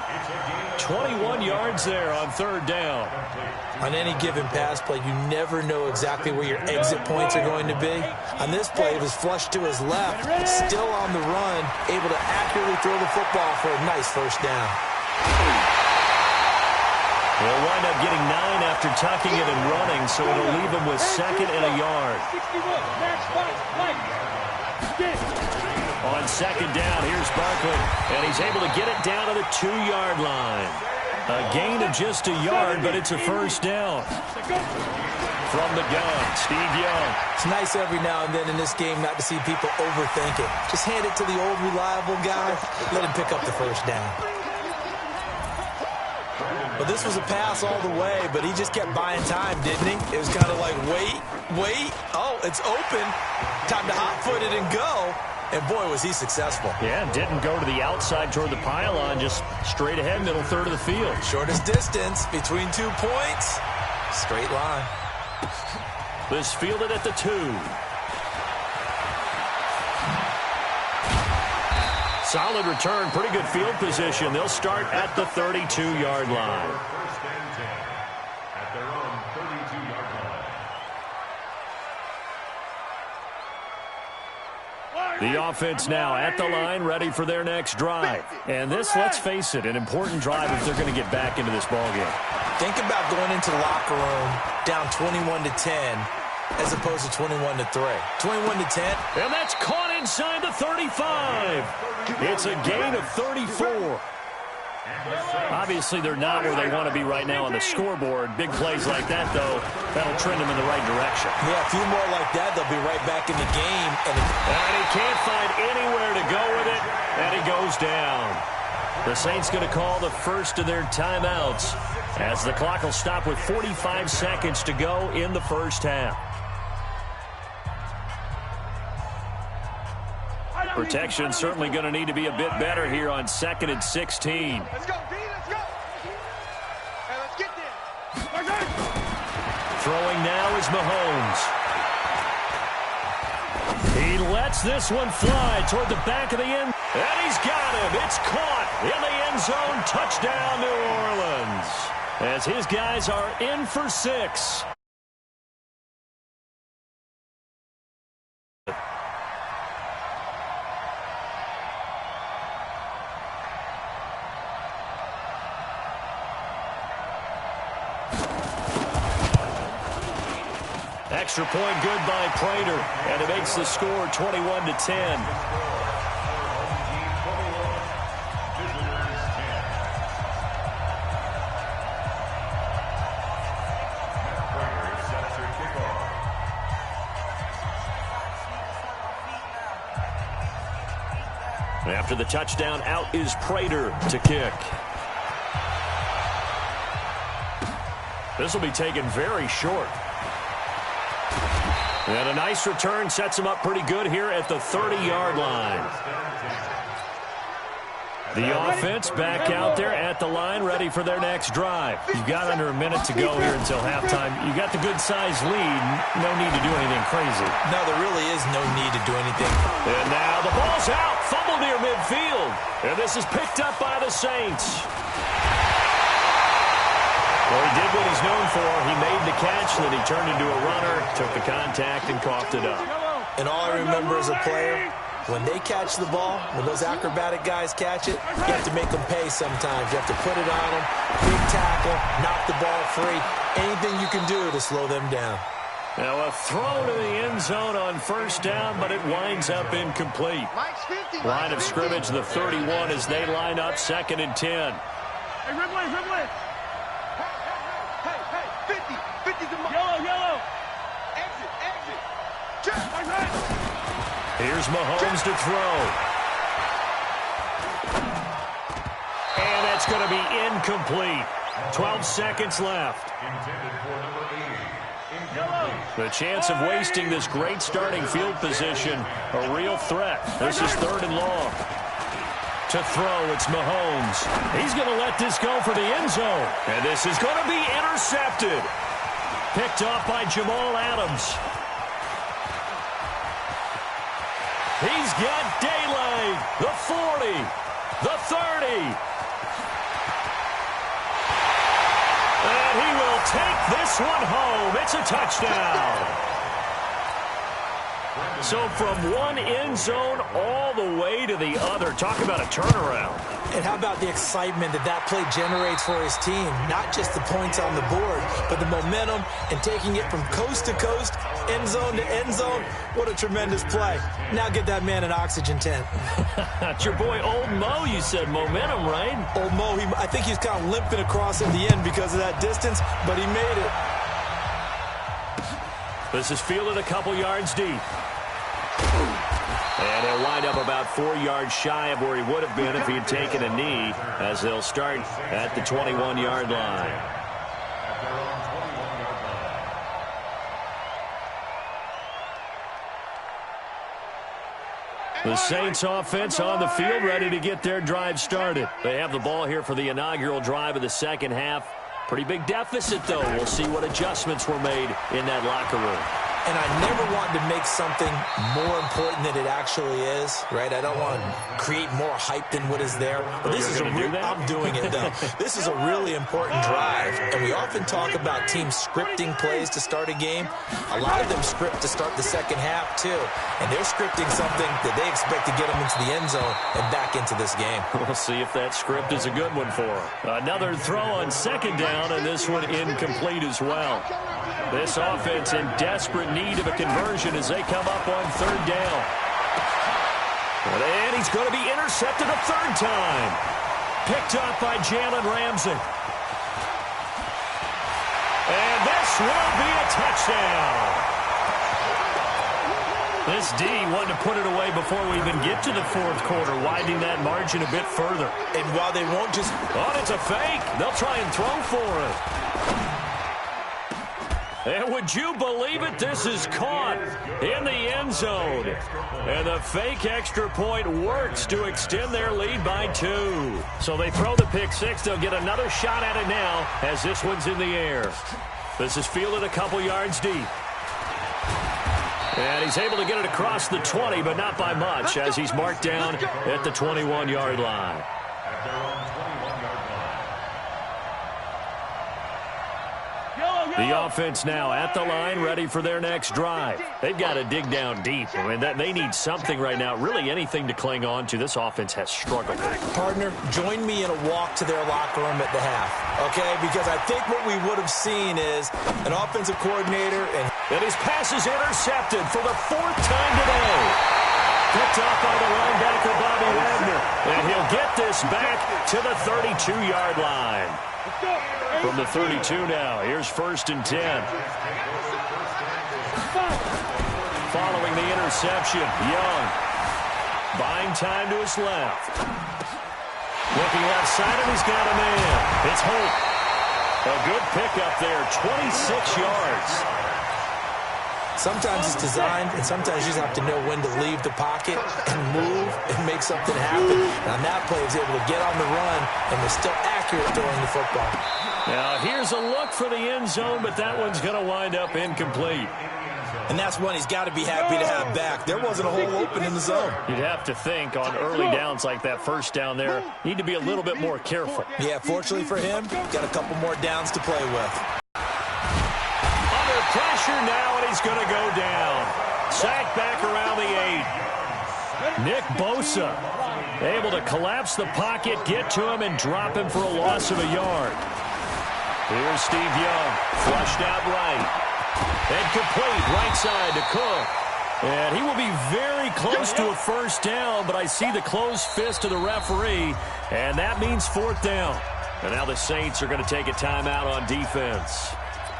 21 yards there on 3rd down. On any given pass play, you never know exactly where your exit points are going to be. On this play, it was flushed to his left, still on the run, able to accurately throw the football for a nice first down. They'll wind up getting 9 after tucking it and running, so it'll leave him with 2nd and a yard. On 2nd down, here's Barkley, and he's able to get it down to the 2-yard line. A gain of just a yard, but it's a first down. From the gun, Steve Young. It's nice every now and then in this game not to see people overthink it. Just hand it to the old reliable guy, let him pick up the first down. Well, this was a pass all the way, but he just kept buying time, didn't he? It was kind of like, wait. Oh, it's open. Time to hot-foot it and go. And, boy, was he successful. Yeah, didn't go to the outside toward the pylon, just straight ahead, middle third of the field. Shortest distance between 2 points. Straight line. This fielded at the 2. Solid return, pretty good field position. They'll start at the 32-yard line. First and 10 at their own 32-yard line. The offense now at the line, ready for their next drive. And this, let's face it, an important drive if they're going to get back into this ballgame. Think about going into the locker room down 21-10 as opposed to 21-3. 21-10. And that's caught inside the 35. It's a gain of 34. Obviously, they're not where they want to be right now on the scoreboard. Big plays like that, though, that'll trend them in the right direction. Yeah, a few more like that, they'll be right back in the game. And he can't find anywhere to go with it, and he goes down. The Saints going to call the first of their timeouts as the clock will stop with 45 seconds to go in the first half. Protection certainly going to need to be a bit better here on 2nd and 16. Let's go, D, let's go. Hey, let's get there. Throwing now is Mahomes. He lets this one fly toward the back of the end. And he's got him. It's caught in the end zone. Touchdown, New Orleans. As his guys are in for 6. Extra point good by Prater, and it makes the score 21-10. After the touchdown, out is Prater to kick. This will be taken very short. And a nice return sets him up pretty good here at the 30-yard line. The offense back out there at the line, ready for their next drive. You've got under a minute to go here until halftime. You got the good-sized lead. No need to do anything crazy. No, there really is no need to do anything. And now the ball's out. Fumble near midfield. And this is picked up by the Saints. Well, he did what he's known for. He made the catch, then he turned into a runner, took the contact, and coughed it up. And all I remember as a player, when they catch the ball, when those acrobatic guys catch it, you have to make them pay sometimes. You have to put it on them, big tackle, knock the ball free. Anything you can do to slow them down. Now a throw to the end zone on first down, but it winds up incomplete. Line of scrimmage, the 31 as they line up 2nd and 10. Hey, Ridley. Hey, 50. 50's a yellow. Exit. Check. Right. Here's Mahomes to throw. And that's going to be incomplete. 12 seconds left. The chance of wasting this great starting field position, a real threat. This is 3rd and long. To throw, it's Mahomes. He's going to let this go for the end zone. And this is going to be intercepted. Picked off by Jamal Adams. He's got daylight. The 40. The 30. And he will take this one home. It's a touchdown. So from one end zone all the way to the other. Talk about a turnaround. And how about the excitement that play generates for his team? Not just the points on the board, but the momentum and taking it from coast to coast, end zone to end zone. What a tremendous play. Now get that man an oxygen tent. That's your boy Old Mo, you said. Momentum, right? Old Mo, I think he's kind of limping across in the end because of that distance, but he made it. This is fielded a couple yards deep. And he'll wind up about 4 yards shy of where he would have been if he had taken a knee, as they'll start at the 21-yard line. The Saints offense on the field, ready to get their drive started. They have the ball here for the inaugural drive of the second half. Pretty big deficit, though. We'll see what adjustments were made in that locker room. And I never want to make something more important than it actually is, right? I don't want to create more hype than what is there. But this is I'm doing it, though. This is a really important drive. And we often talk about teams scripting plays to start a game. A lot of them script to start the second half, too. And they're scripting something that they expect to get them into the end zone and back into this game. We'll see if that script is a good one for them. Another throw on second down, and this one incomplete as well. This offense in desperate need of a conversion as they come up on third down. And he's going to be intercepted a third time. Picked up by Jalen Ramsey. And this will be a touchdown. This D wanted to put it away before we even get to the fourth quarter, widening that margin a bit further. And while they won't just... Oh, it's a fake. They'll try and throw for it. And would you believe it? This is caught in the end zone. And the fake extra point works to extend their lead by 2. So they throw the pick six. They'll get another shot at it now as this one's in the air. This is fielded a couple yards deep. And he's able to get it across the 20, but not by much, as he's marked down at the 21-yard line. The offense now at the line, ready for their next drive. They've got to dig down deep. I mean, they need something right now, really anything to cling on to. This offense has struggled. Partner, join me in a walk to their locker room at the half, okay? Because I think what we would have seen is an offensive coordinator and his pass is intercepted for the 4th time today. Picked off by the linebacker, Bobby Wagner. And he'll get this back to the 32-yard line. From the 32 now, here's 1st and 10. Following the interception, Young. Buying time to his left. Looking left side, and he's got a man. It's Holt. A good pickup there, 26 yards. Sometimes it's designed, and sometimes you just have to know when to leave the pocket and move and make something happen. And on that play, he was able to get on the run and was still accurate throwing the football. Now, here's a look for the end zone, but that one's going to wind up incomplete. And that's one he's got to be happy to have back. There wasn't a hole open in the zone. You'd have to think on early downs like that first down there, need to be a little bit more careful. Yeah, fortunately for him, got a couple more downs to play with. Under pressure now, and he's going to go down. Sacked back around the 8. Nick Bosa able to collapse the pocket, get to him, and drop him for a loss of a yard. Here's Steve Young, flushed out right. And complete, right side to Cook. And he will be very close to a first down, but I see the closed fist of the referee, and that means 4th down. And now the Saints are going to take a timeout on defense.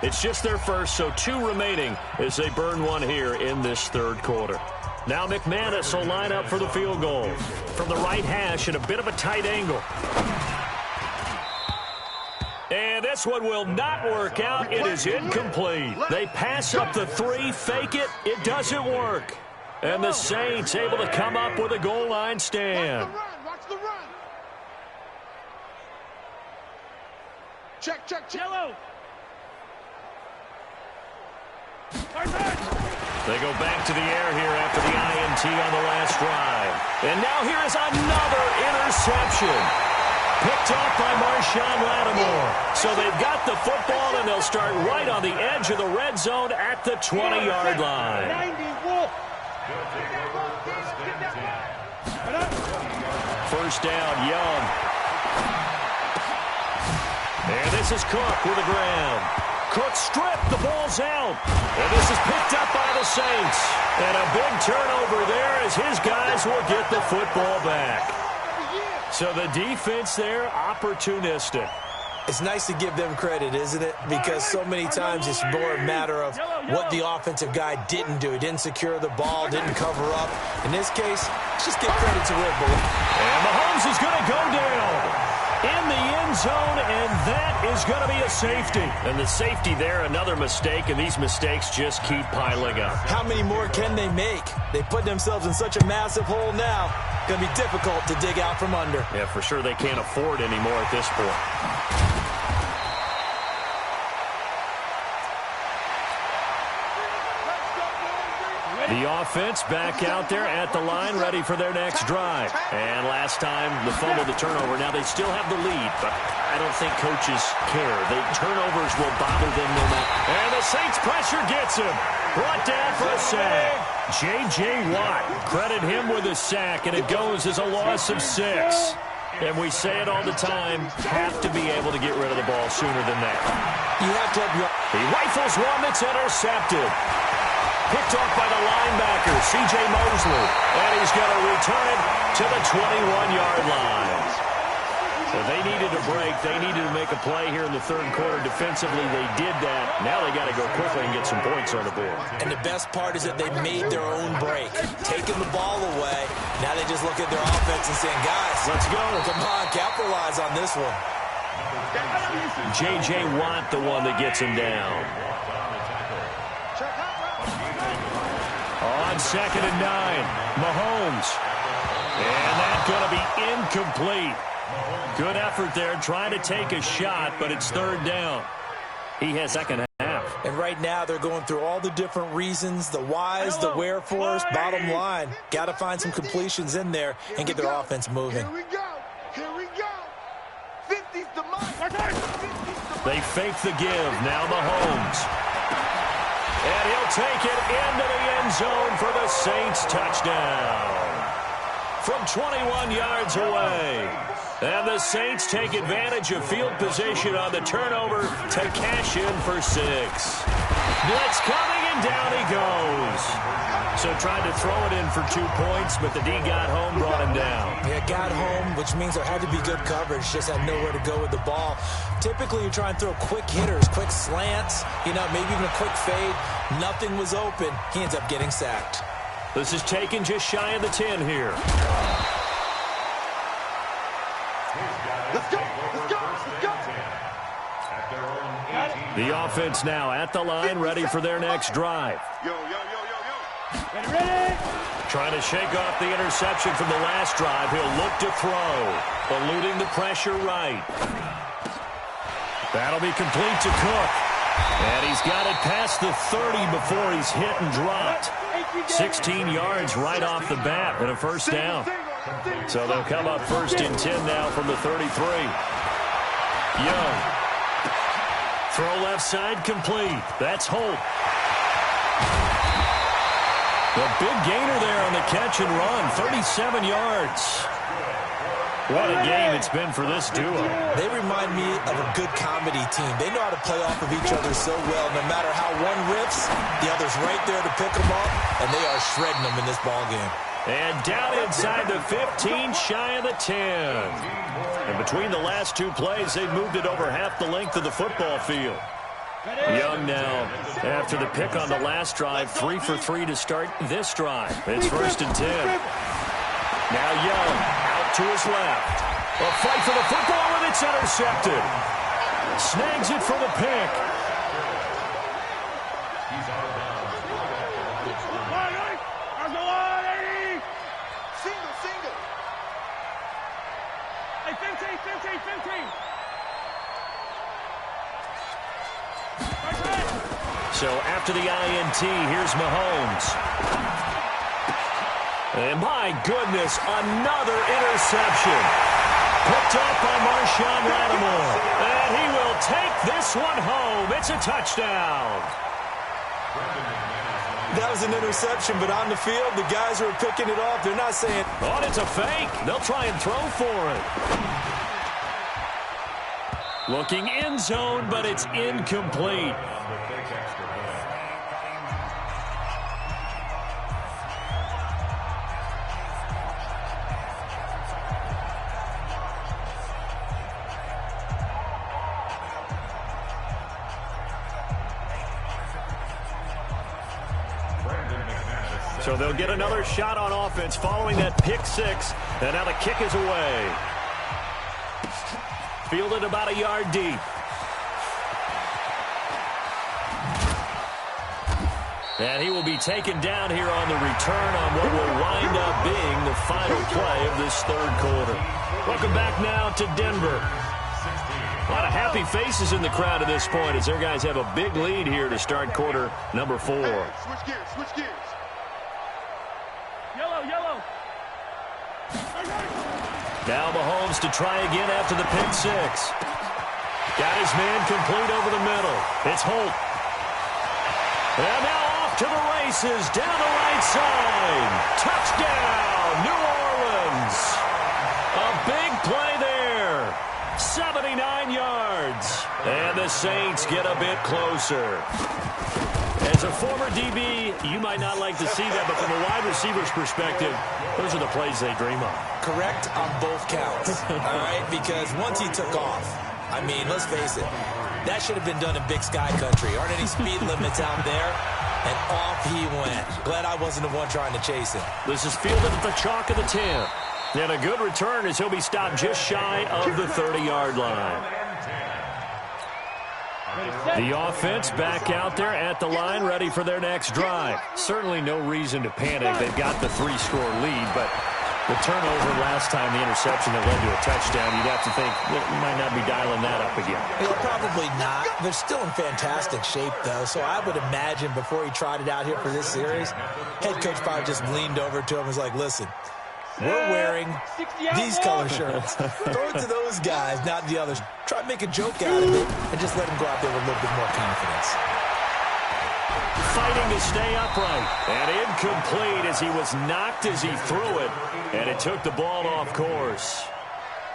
It's just their first, so 2 remaining as they burn one here in this 3rd quarter. Now McManus will line up for the field goal. From the right hash at a bit of a tight angle. And this one will not work out. It is incomplete. They pass up the 3, fake it. It doesn't work. And the Saints able to come up with a goal line stand. Watch the run. Check. Yellow. They go back to the air here after the INT on the last drive. And now here is another interception. Picked off by Marshawn Lattimore. So they've got the football, and they'll start right on the edge of the red zone at the 20-yard line. 90, Wolf. First down, Young. And this is Cook with the ground. Cook stripped, the ball's out. And this is picked up by the Saints. And a big turnover there as his guys will get the football back. So the defense there, opportunistic. It's nice to give them credit, isn't it? Because so many times it's more a matter of what the offensive guy didn't do. He didn't secure the ball, didn't cover up. In this case, let's just give credit to Red Bull. And Mahomes is going to go down in the end zone, and that is going to be a safety. And the safety there, another mistake, and these mistakes just keep piling up. How many more can they make? They put themselves in such a massive hole now. Going to be difficult to dig out from under. Yeah, for sure they can't afford anymore at this point. The offense back out there at the line, ready for their next drive. And last time, the fumble, the turnover. Now they still have the lead, but I don't think coaches care. The turnovers will bother them no matter. And the Saints pressure gets him. Brought down for a sack. J.J. Watt, credit him with a sack, and it goes as a loss of 6. And we say it all the time, have to be able to get rid of the ball sooner than that. You have to have your... He rifles one that's intercepted. Picked off by the linebacker, C.J. Mosley. And he's going to return it to the 21-yard line. So they needed a break. They needed to make a play here in the 3rd quarter. Defensively, they did that. Now they got to go quickly and get some points on the board. And the best part is that they made their own break. Taking the ball away. Now they just look at their offense and saying, guys, let's go. Come on, capitalize on this one. J.J. Watt, the one that gets him down. On 2nd and 9, Mahomes. And that's going to be incomplete. Good effort there, trying to take a shot, but it's 3rd down. He has second half. And right now they're going through all the different reasons, the whys, the wherefores. Bottom line, got to find some completions in there and get their offense moving. Here we go. 50's the mark. They fake the give. Now Mahomes. And he'll take it into the end zone for the Saints touchdown. From 21 yards away. And the Saints take advantage of field position on the turnover to cash in for 6. Blitz coming, and down he goes. So tried to throw it in for 2 points, but the D got home, brought him down. Yeah, got home, which means there had to be good coverage. Just had nowhere to go with the ball. Typically, you try and throw quick hitters, quick slants, maybe even a quick fade. Nothing was open. He ends up getting sacked. This is taken just shy of the 10 here. Let's go. Let's go. Let's go. At their own 18. The offense now at the line, ready for their next drive. Yo, yo, yo, yo, yo. Get ready. Trying to shake off the interception from the last drive. He'll look to throw, eluding the pressure right. That'll be complete to Cook. And he's got it past the 30 before he's hit and dropped. 16 yards right off the bat and a first down. So they'll come up first and 10 now from the 33. Young. Throw left side complete. That's Holt. The big gainer there on the catch and run. 37 yards. What a game it's been for this duo. They remind me of a good comedy team. They know how to play off of each other so well. No matter how one rips, the other's right there to pick them up, and they are shredding them in this ball game. And down inside the 15, shy of the 10. And between the last two plays, they've moved it over half the length of the football field. Young now, after the pick on the last drive, 3 for 3 to start this drive. It's first and 10. Now Young, out to his left. A fight for the football, and it's intercepted. Snags it for the pick. He's out of bounds. Single, single. Hey, 15. So after the INT, here's Mahomes. And my goodness, another interception. Picked up by Marshawn Lattimore. And he will take this one home. It's a touchdown. That was an interception, but on the field, the guys who are picking it off, they're not saying, Oh, it's a fake. They'll try and throw for it. Looking end zone, but it's incomplete. So they'll get another shot on offense following that pick six. And now the kick is away. Fielded about a yard deep. And he will be taken down here on the return on what will wind up being the final play of this third quarter. Welcome back now to Denver. A lot of happy faces in the crowd at this point as their guys have a big lead here to start quarter number 4. Hey, switch gears, switch gears. Yellow. Now Mahomes to try again after the pick six. Got his man complete over the middle. It's Holt. And now off to the races down the right side. Touchdown, New Orleans. A big play there. 79 yards. And the Saints get a bit closer. As a former DB, you might not like to see that, but from a wide receiver's perspective, those are the plays they dream of. correct on both counts, all right? Because once he took off, I mean, let's face it, that should have been done in Big Sky Country. Aren't any speed limits out there? And off he went. Glad I wasn't the one trying to chase him. This is fielded at the chalk of the 10. And a good return as he'll be stopped just shy of the 30-yard line. The offense back out there at the line, ready for their next drive. Certainly no reason to panic. They've got the 3-score lead, but the turnover last time, the interception that led to a touchdown, you'd have to think that you might not be dialing that up again. Yeah, probably not. They're still in fantastic shape, though, so I would imagine before he tried it out here for this series, head coach probably just leaned over to him and was like, listen, we're wearing these color shirts. Throw it to those guys, not the others. Try to make a joke out of it and just let him go out there with a little bit more confidence. Fighting to stay upright. And incomplete as he was knocked as he threw it. And it took the ball off course.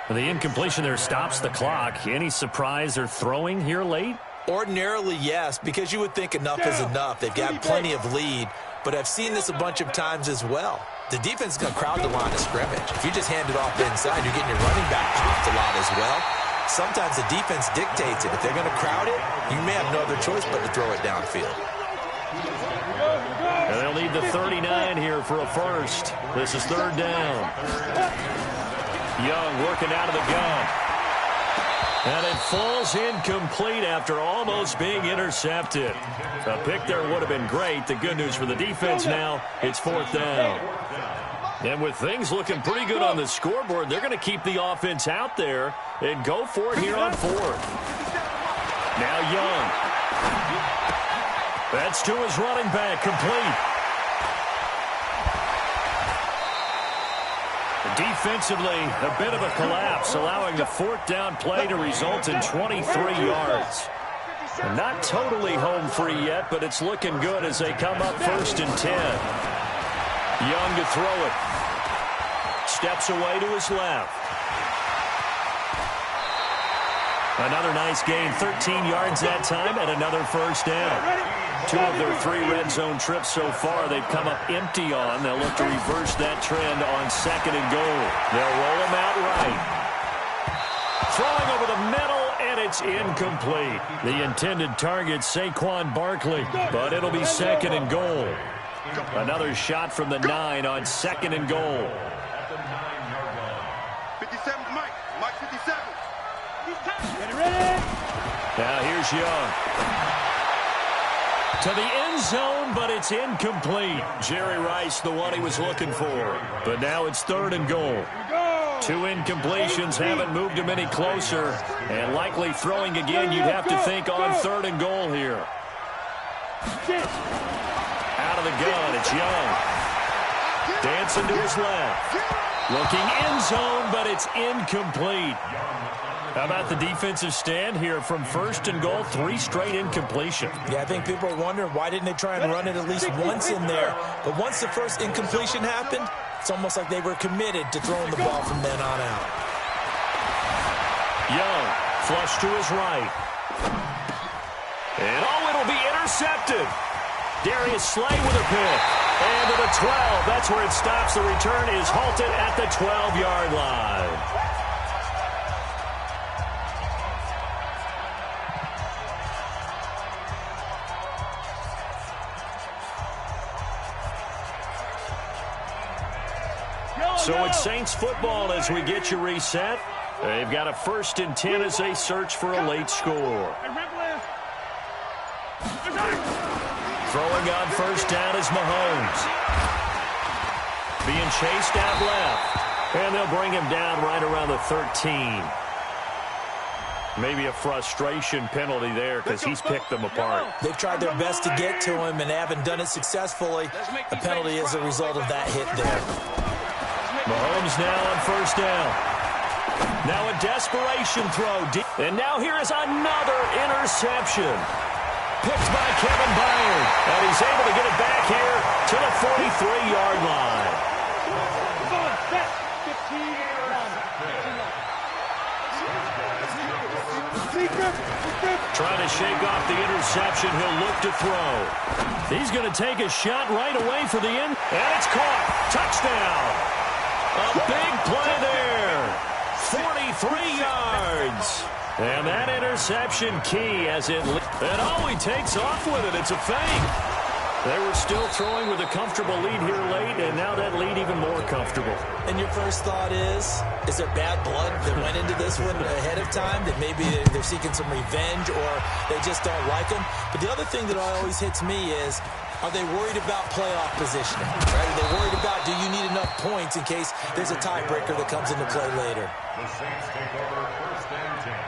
The incompletion there stops the clock. Any surprise they're throwing here late? Ordinarily, yes, because you would think enough is enough. They've got plenty of lead, but I've seen this a bunch of times as well. The defense is going to crowd the line of scrimmage. If you just hand it off inside, you're getting your running back popped a lot as well. Sometimes the defense dictates it. If they're going to crowd it, you may have no other choice but to throw it downfield. And they'll need the 39 here for a first. This is third down. Young working out of the gun. And it falls incomplete after almost being intercepted. A pick there would have been great. The good news for the defense now, it's fourth down. And with things looking pretty good on the scoreboard, they're going to keep the offense out there and go for it here on fourth. Now Young. That's to his running back, complete. Defensively, a bit of a collapse, allowing the fourth down play to result in 23 yards. Not totally home free yet, but it's looking good as they come up first and 10. Young to throw it. Steps away to his left. Another nice gain, 13 yards that time, and another first down. 2 of their 3 red zone trips so far they've come up empty on. They'll look to reverse that trend on second and goal. They'll roll him out right. Throwing over the middle, and it's incomplete. The intended target, Saquon Barkley, but it'll be second and goal. Another shot from the 9 on second and goal. 57, Mike. Mike 57. Ready? Now here's Young. To the end zone, but it's incomplete. Jerry Rice, the one he was looking for. But now it's third and goal. 2 incompletions haven't moved him any closer. And likely throwing again, you'd have to think on third and goal here. Out of the gun, it's Young. Dancing to his left. Looking end zone, but it's incomplete. How about the defensive stand here from first and goal, 3 straight incompletion. Yeah, I think people are wondering why didn't they try and run it at least once in there. But once the first incompletion happened, it's almost like they were committed to throwing the ball from then on out. Young, flush to his right. And it'll be intercepted. Darius Slay with a pick. And to the 12, that's where it stops. The return is halted at the 12-yard line. So it's Saints football as we get you reset. They've got a first and 10 as they search for a late score. Throwing on first down is Mahomes. Being chased out left. And they'll bring him down right around the 13. Maybe a frustration penalty there because he's picked them apart. They've tried their best to get to him and haven't done it successfully. A penalty is a result of that hit there. Mahomes now on first down. Now a desperation throw. And now here is another interception. Picked by Kevin Byard. And he's able to get it back here to the 43-yard line. Trying to shake off the interception. He'll look to throw. He's going to take a shot right away for the end. And it's caught. Touchdown. A big play there. 43 yards. And that interception key as it... And he takes off with it. It's a fake. They were still throwing with a comfortable lead here late, and now that lead even more comfortable. And your first thought is there bad blood that went into this one ahead of time, that maybe they're seeking some revenge or they just don't like them? But the other thing that always hits me is, are they worried about playoff positioning? Right? Are they worried about, do you need enough points in case there's a tiebreaker that comes into play later? The Saints take over first and 10.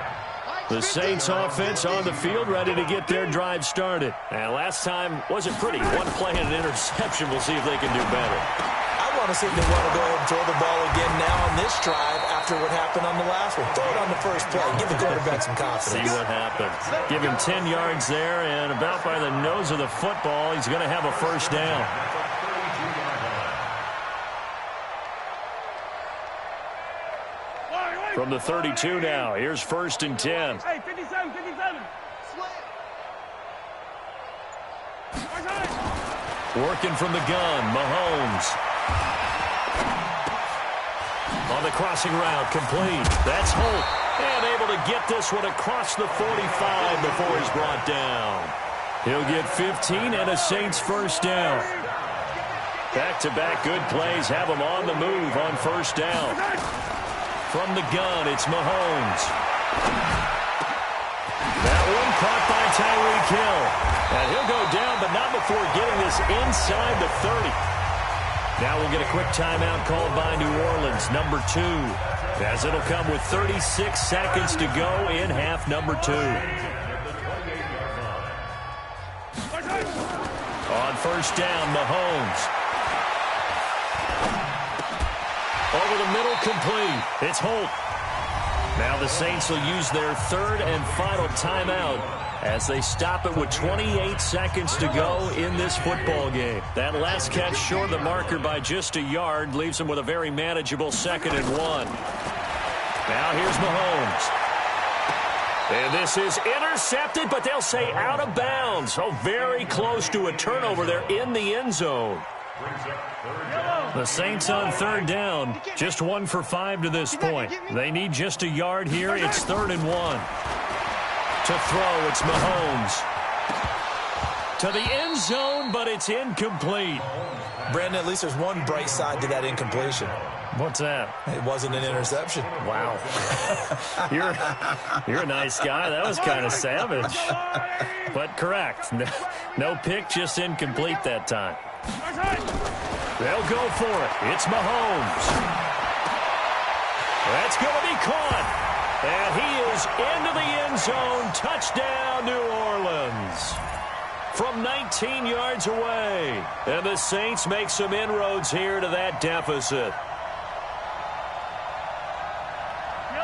The Saints offense on the field, ready to get their drive started. And last time wasn't pretty. One play and an interception. We'll see if they can do better. I want to see if they want to go ahead and throw the ball again now on this drive after what happened on the last one. Throw it on the first play. Give the quarterback some confidence. See what happens. Give him 10 yards there, and about by the nose of the football, he's going to have a first down. From the 32 now, here's first and 10. Hey, 57, 57. Working from the gun, Mahomes. On the crossing route, complete. That's Holt. And able to get this one across the 45 before he's brought down. He'll get 15 and a Saints first down. Back-to-back good plays have him on the move on first down. From the gun, it's Mahomes. That one caught by Tyreek Hill. And he'll go down, but not before getting this inside the 30. Now we'll get a quick timeout called by New Orleans, number 2, as it'll come with 36 seconds to go in half number 2. On first down, Mahomes. Over the middle, complete. It's Holt. Now the Saints will use their third and final timeout as they stop it with 28 seconds to go in this football game. That last catch short of the marker by just a yard leaves them with a very manageable 2nd and 1. Now here's Mahomes. And this is intercepted, but they'll say out of bounds. So very close to a turnover there in the end zone. The Saints on third down, just 1 for 5 to this point. They need just a yard here. It's 3rd and 1. To throw, it's Mahomes. To the end zone, but it's incomplete. Brandon, at least there's one bright side to that incompletion. What's that? It wasn't an interception. Wow. You're a nice guy. That was kind of savage. But correct. No pick, just incomplete that time. They'll go for it. It's Mahomes. That's going to be caught. And he is into the end zone. Touchdown, New Orleans. From 19 yards away. And the Saints make some inroads here to that deficit.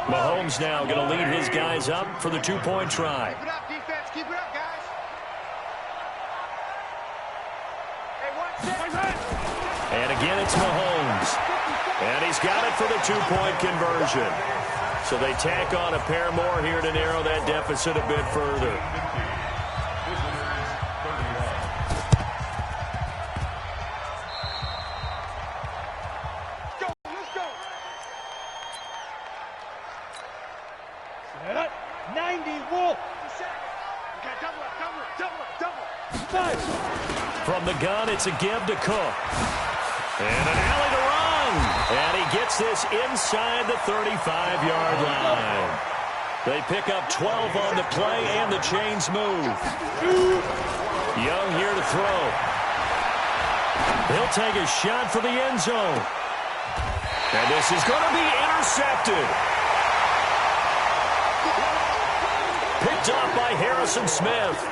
Mahomes now going to lead his guys up for the 2-point try. Keep it up, defense. Keep it up, guys. Hey, and again, it's Mahomes. And he's got it for the 2-point conversion. So they tack on a pair more here to narrow that deficit a bit further. Let's go. 90, Wolf. Okay, double up. From the gun, it's a give to Cook. And an alley to run. And he gets this inside the 35-yard line. They pick up 12 on the play, and the chains move. Young here to throw. He'll take a shot for the end zone. And this is going to be intercepted. Picked up by Harrison Smith.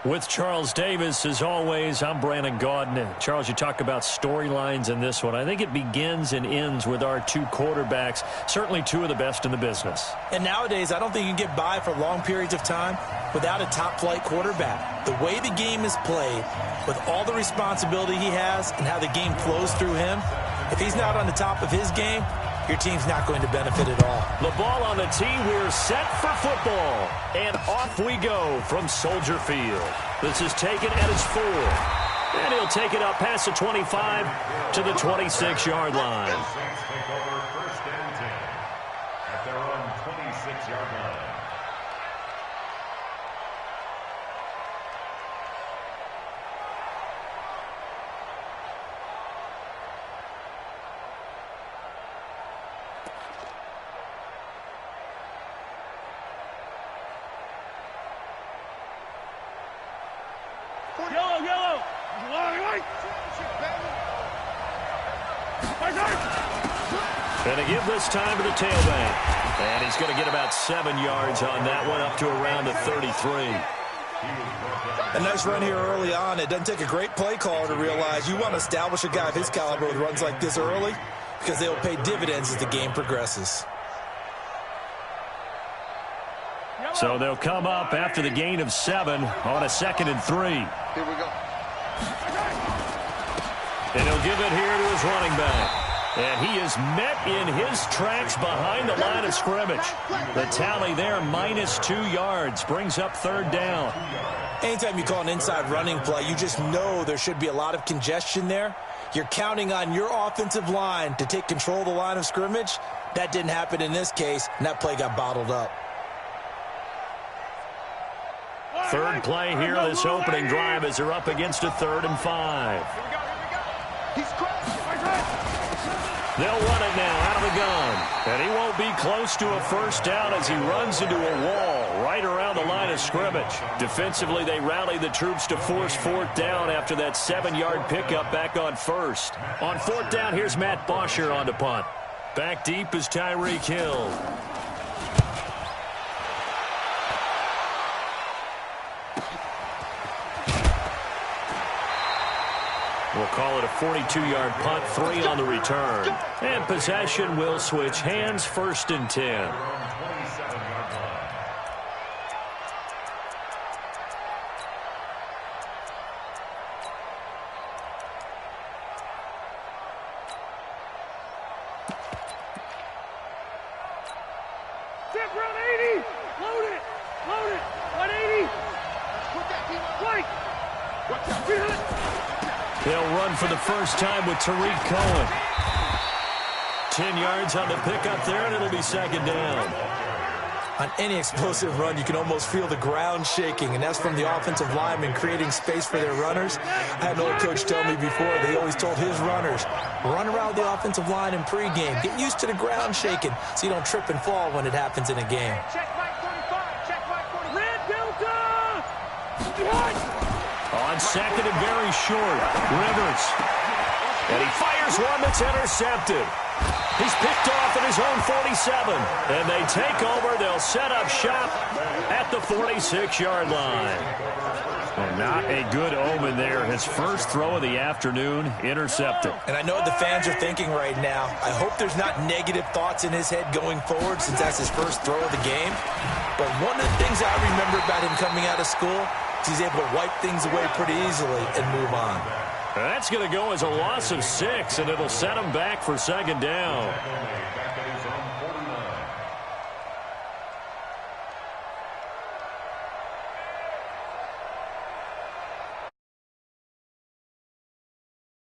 With Charles Davis, as always, I'm Brandon Gaudin. Charles, you talk about storylines in this one. I think it begins and ends with our two quarterbacks, certainly two of the best in the business. And nowadays, I don't think you can get by for long periods of time without a top-flight quarterback. The way the game is played, with all the responsibility he has and how the game flows through him, if he's not on the top of his game, your team's not going to benefit at all. The ball on the tee. We're set for football. And off we go from Soldier Field. This is taken at its 4. And he'll take it up past the 25 to the 26-yard line. The Saints take over first and 10 at their own 26-yard line. Yellow. And to give this time to the tailback. And he's going to get about 7 yards on that one, up to around the 33. A nice run here early on. It doesn't take a great play caller to realize you want to establish a guy of his caliber with runs like this early, because they will pay dividends as the game progresses. So they'll come up after the gain of 7 on a 2nd and 3. Here we go. And he'll give it here to his running back. And he is met in his tracks behind the line of scrimmage. The tally there, -2 yards, brings up 3rd down. Anytime you call an inside running play, you just know there should be a lot of congestion there. You're counting on your offensive line to take control of the line of scrimmage. That didn't happen in this case, and that play got bottled up. Third play here, this opening drive, as they're up against a 3rd and 5. He's crashing. They'll run it now out of the gun. And he won't be close to a 1st down as he runs into a wall right around the line of scrimmage. Defensively, they rally the troops to force 4th down after that 7-yard pickup back on 1st. On 4th down, here's Matt Bosher on to punt. Back deep is Tyreek Hill. We'll call it a 42-yard punt, 3 on the return. And possession will switch hands, 1st and 10. Step run 80. Load it. 180. Put that team on. Right. Watch out. They'll run for the first time with Tariq Cohen. 10 yards on the pickup there, and it'll be 2nd down. On any explosive run, you can almost feel the ground shaking, and that's from the offensive linemen creating space for their runners. I had an old coach tell me before, they always told his runners, run around the offensive line in pregame. Get used to the ground shaking so you don't trip and fall when it happens in a game. Check right 45. Check right 40. Red Delta. What? On 2nd and very short, Rivers. And he fires one that's intercepted. He's picked off at his own 47. And they take over. They'll set up shop at the 46-yard line. And not a good omen there. His first throw of the afternoon, intercepted. And I know what the fans are thinking right now. I hope there's not negative thoughts in his head going forward since that's his first throw of the game. But one of the things I remember about him coming out of school is he's able to wipe things away pretty easily and move on. That's going to go as a loss of 6, and it'll set him back for 2nd down.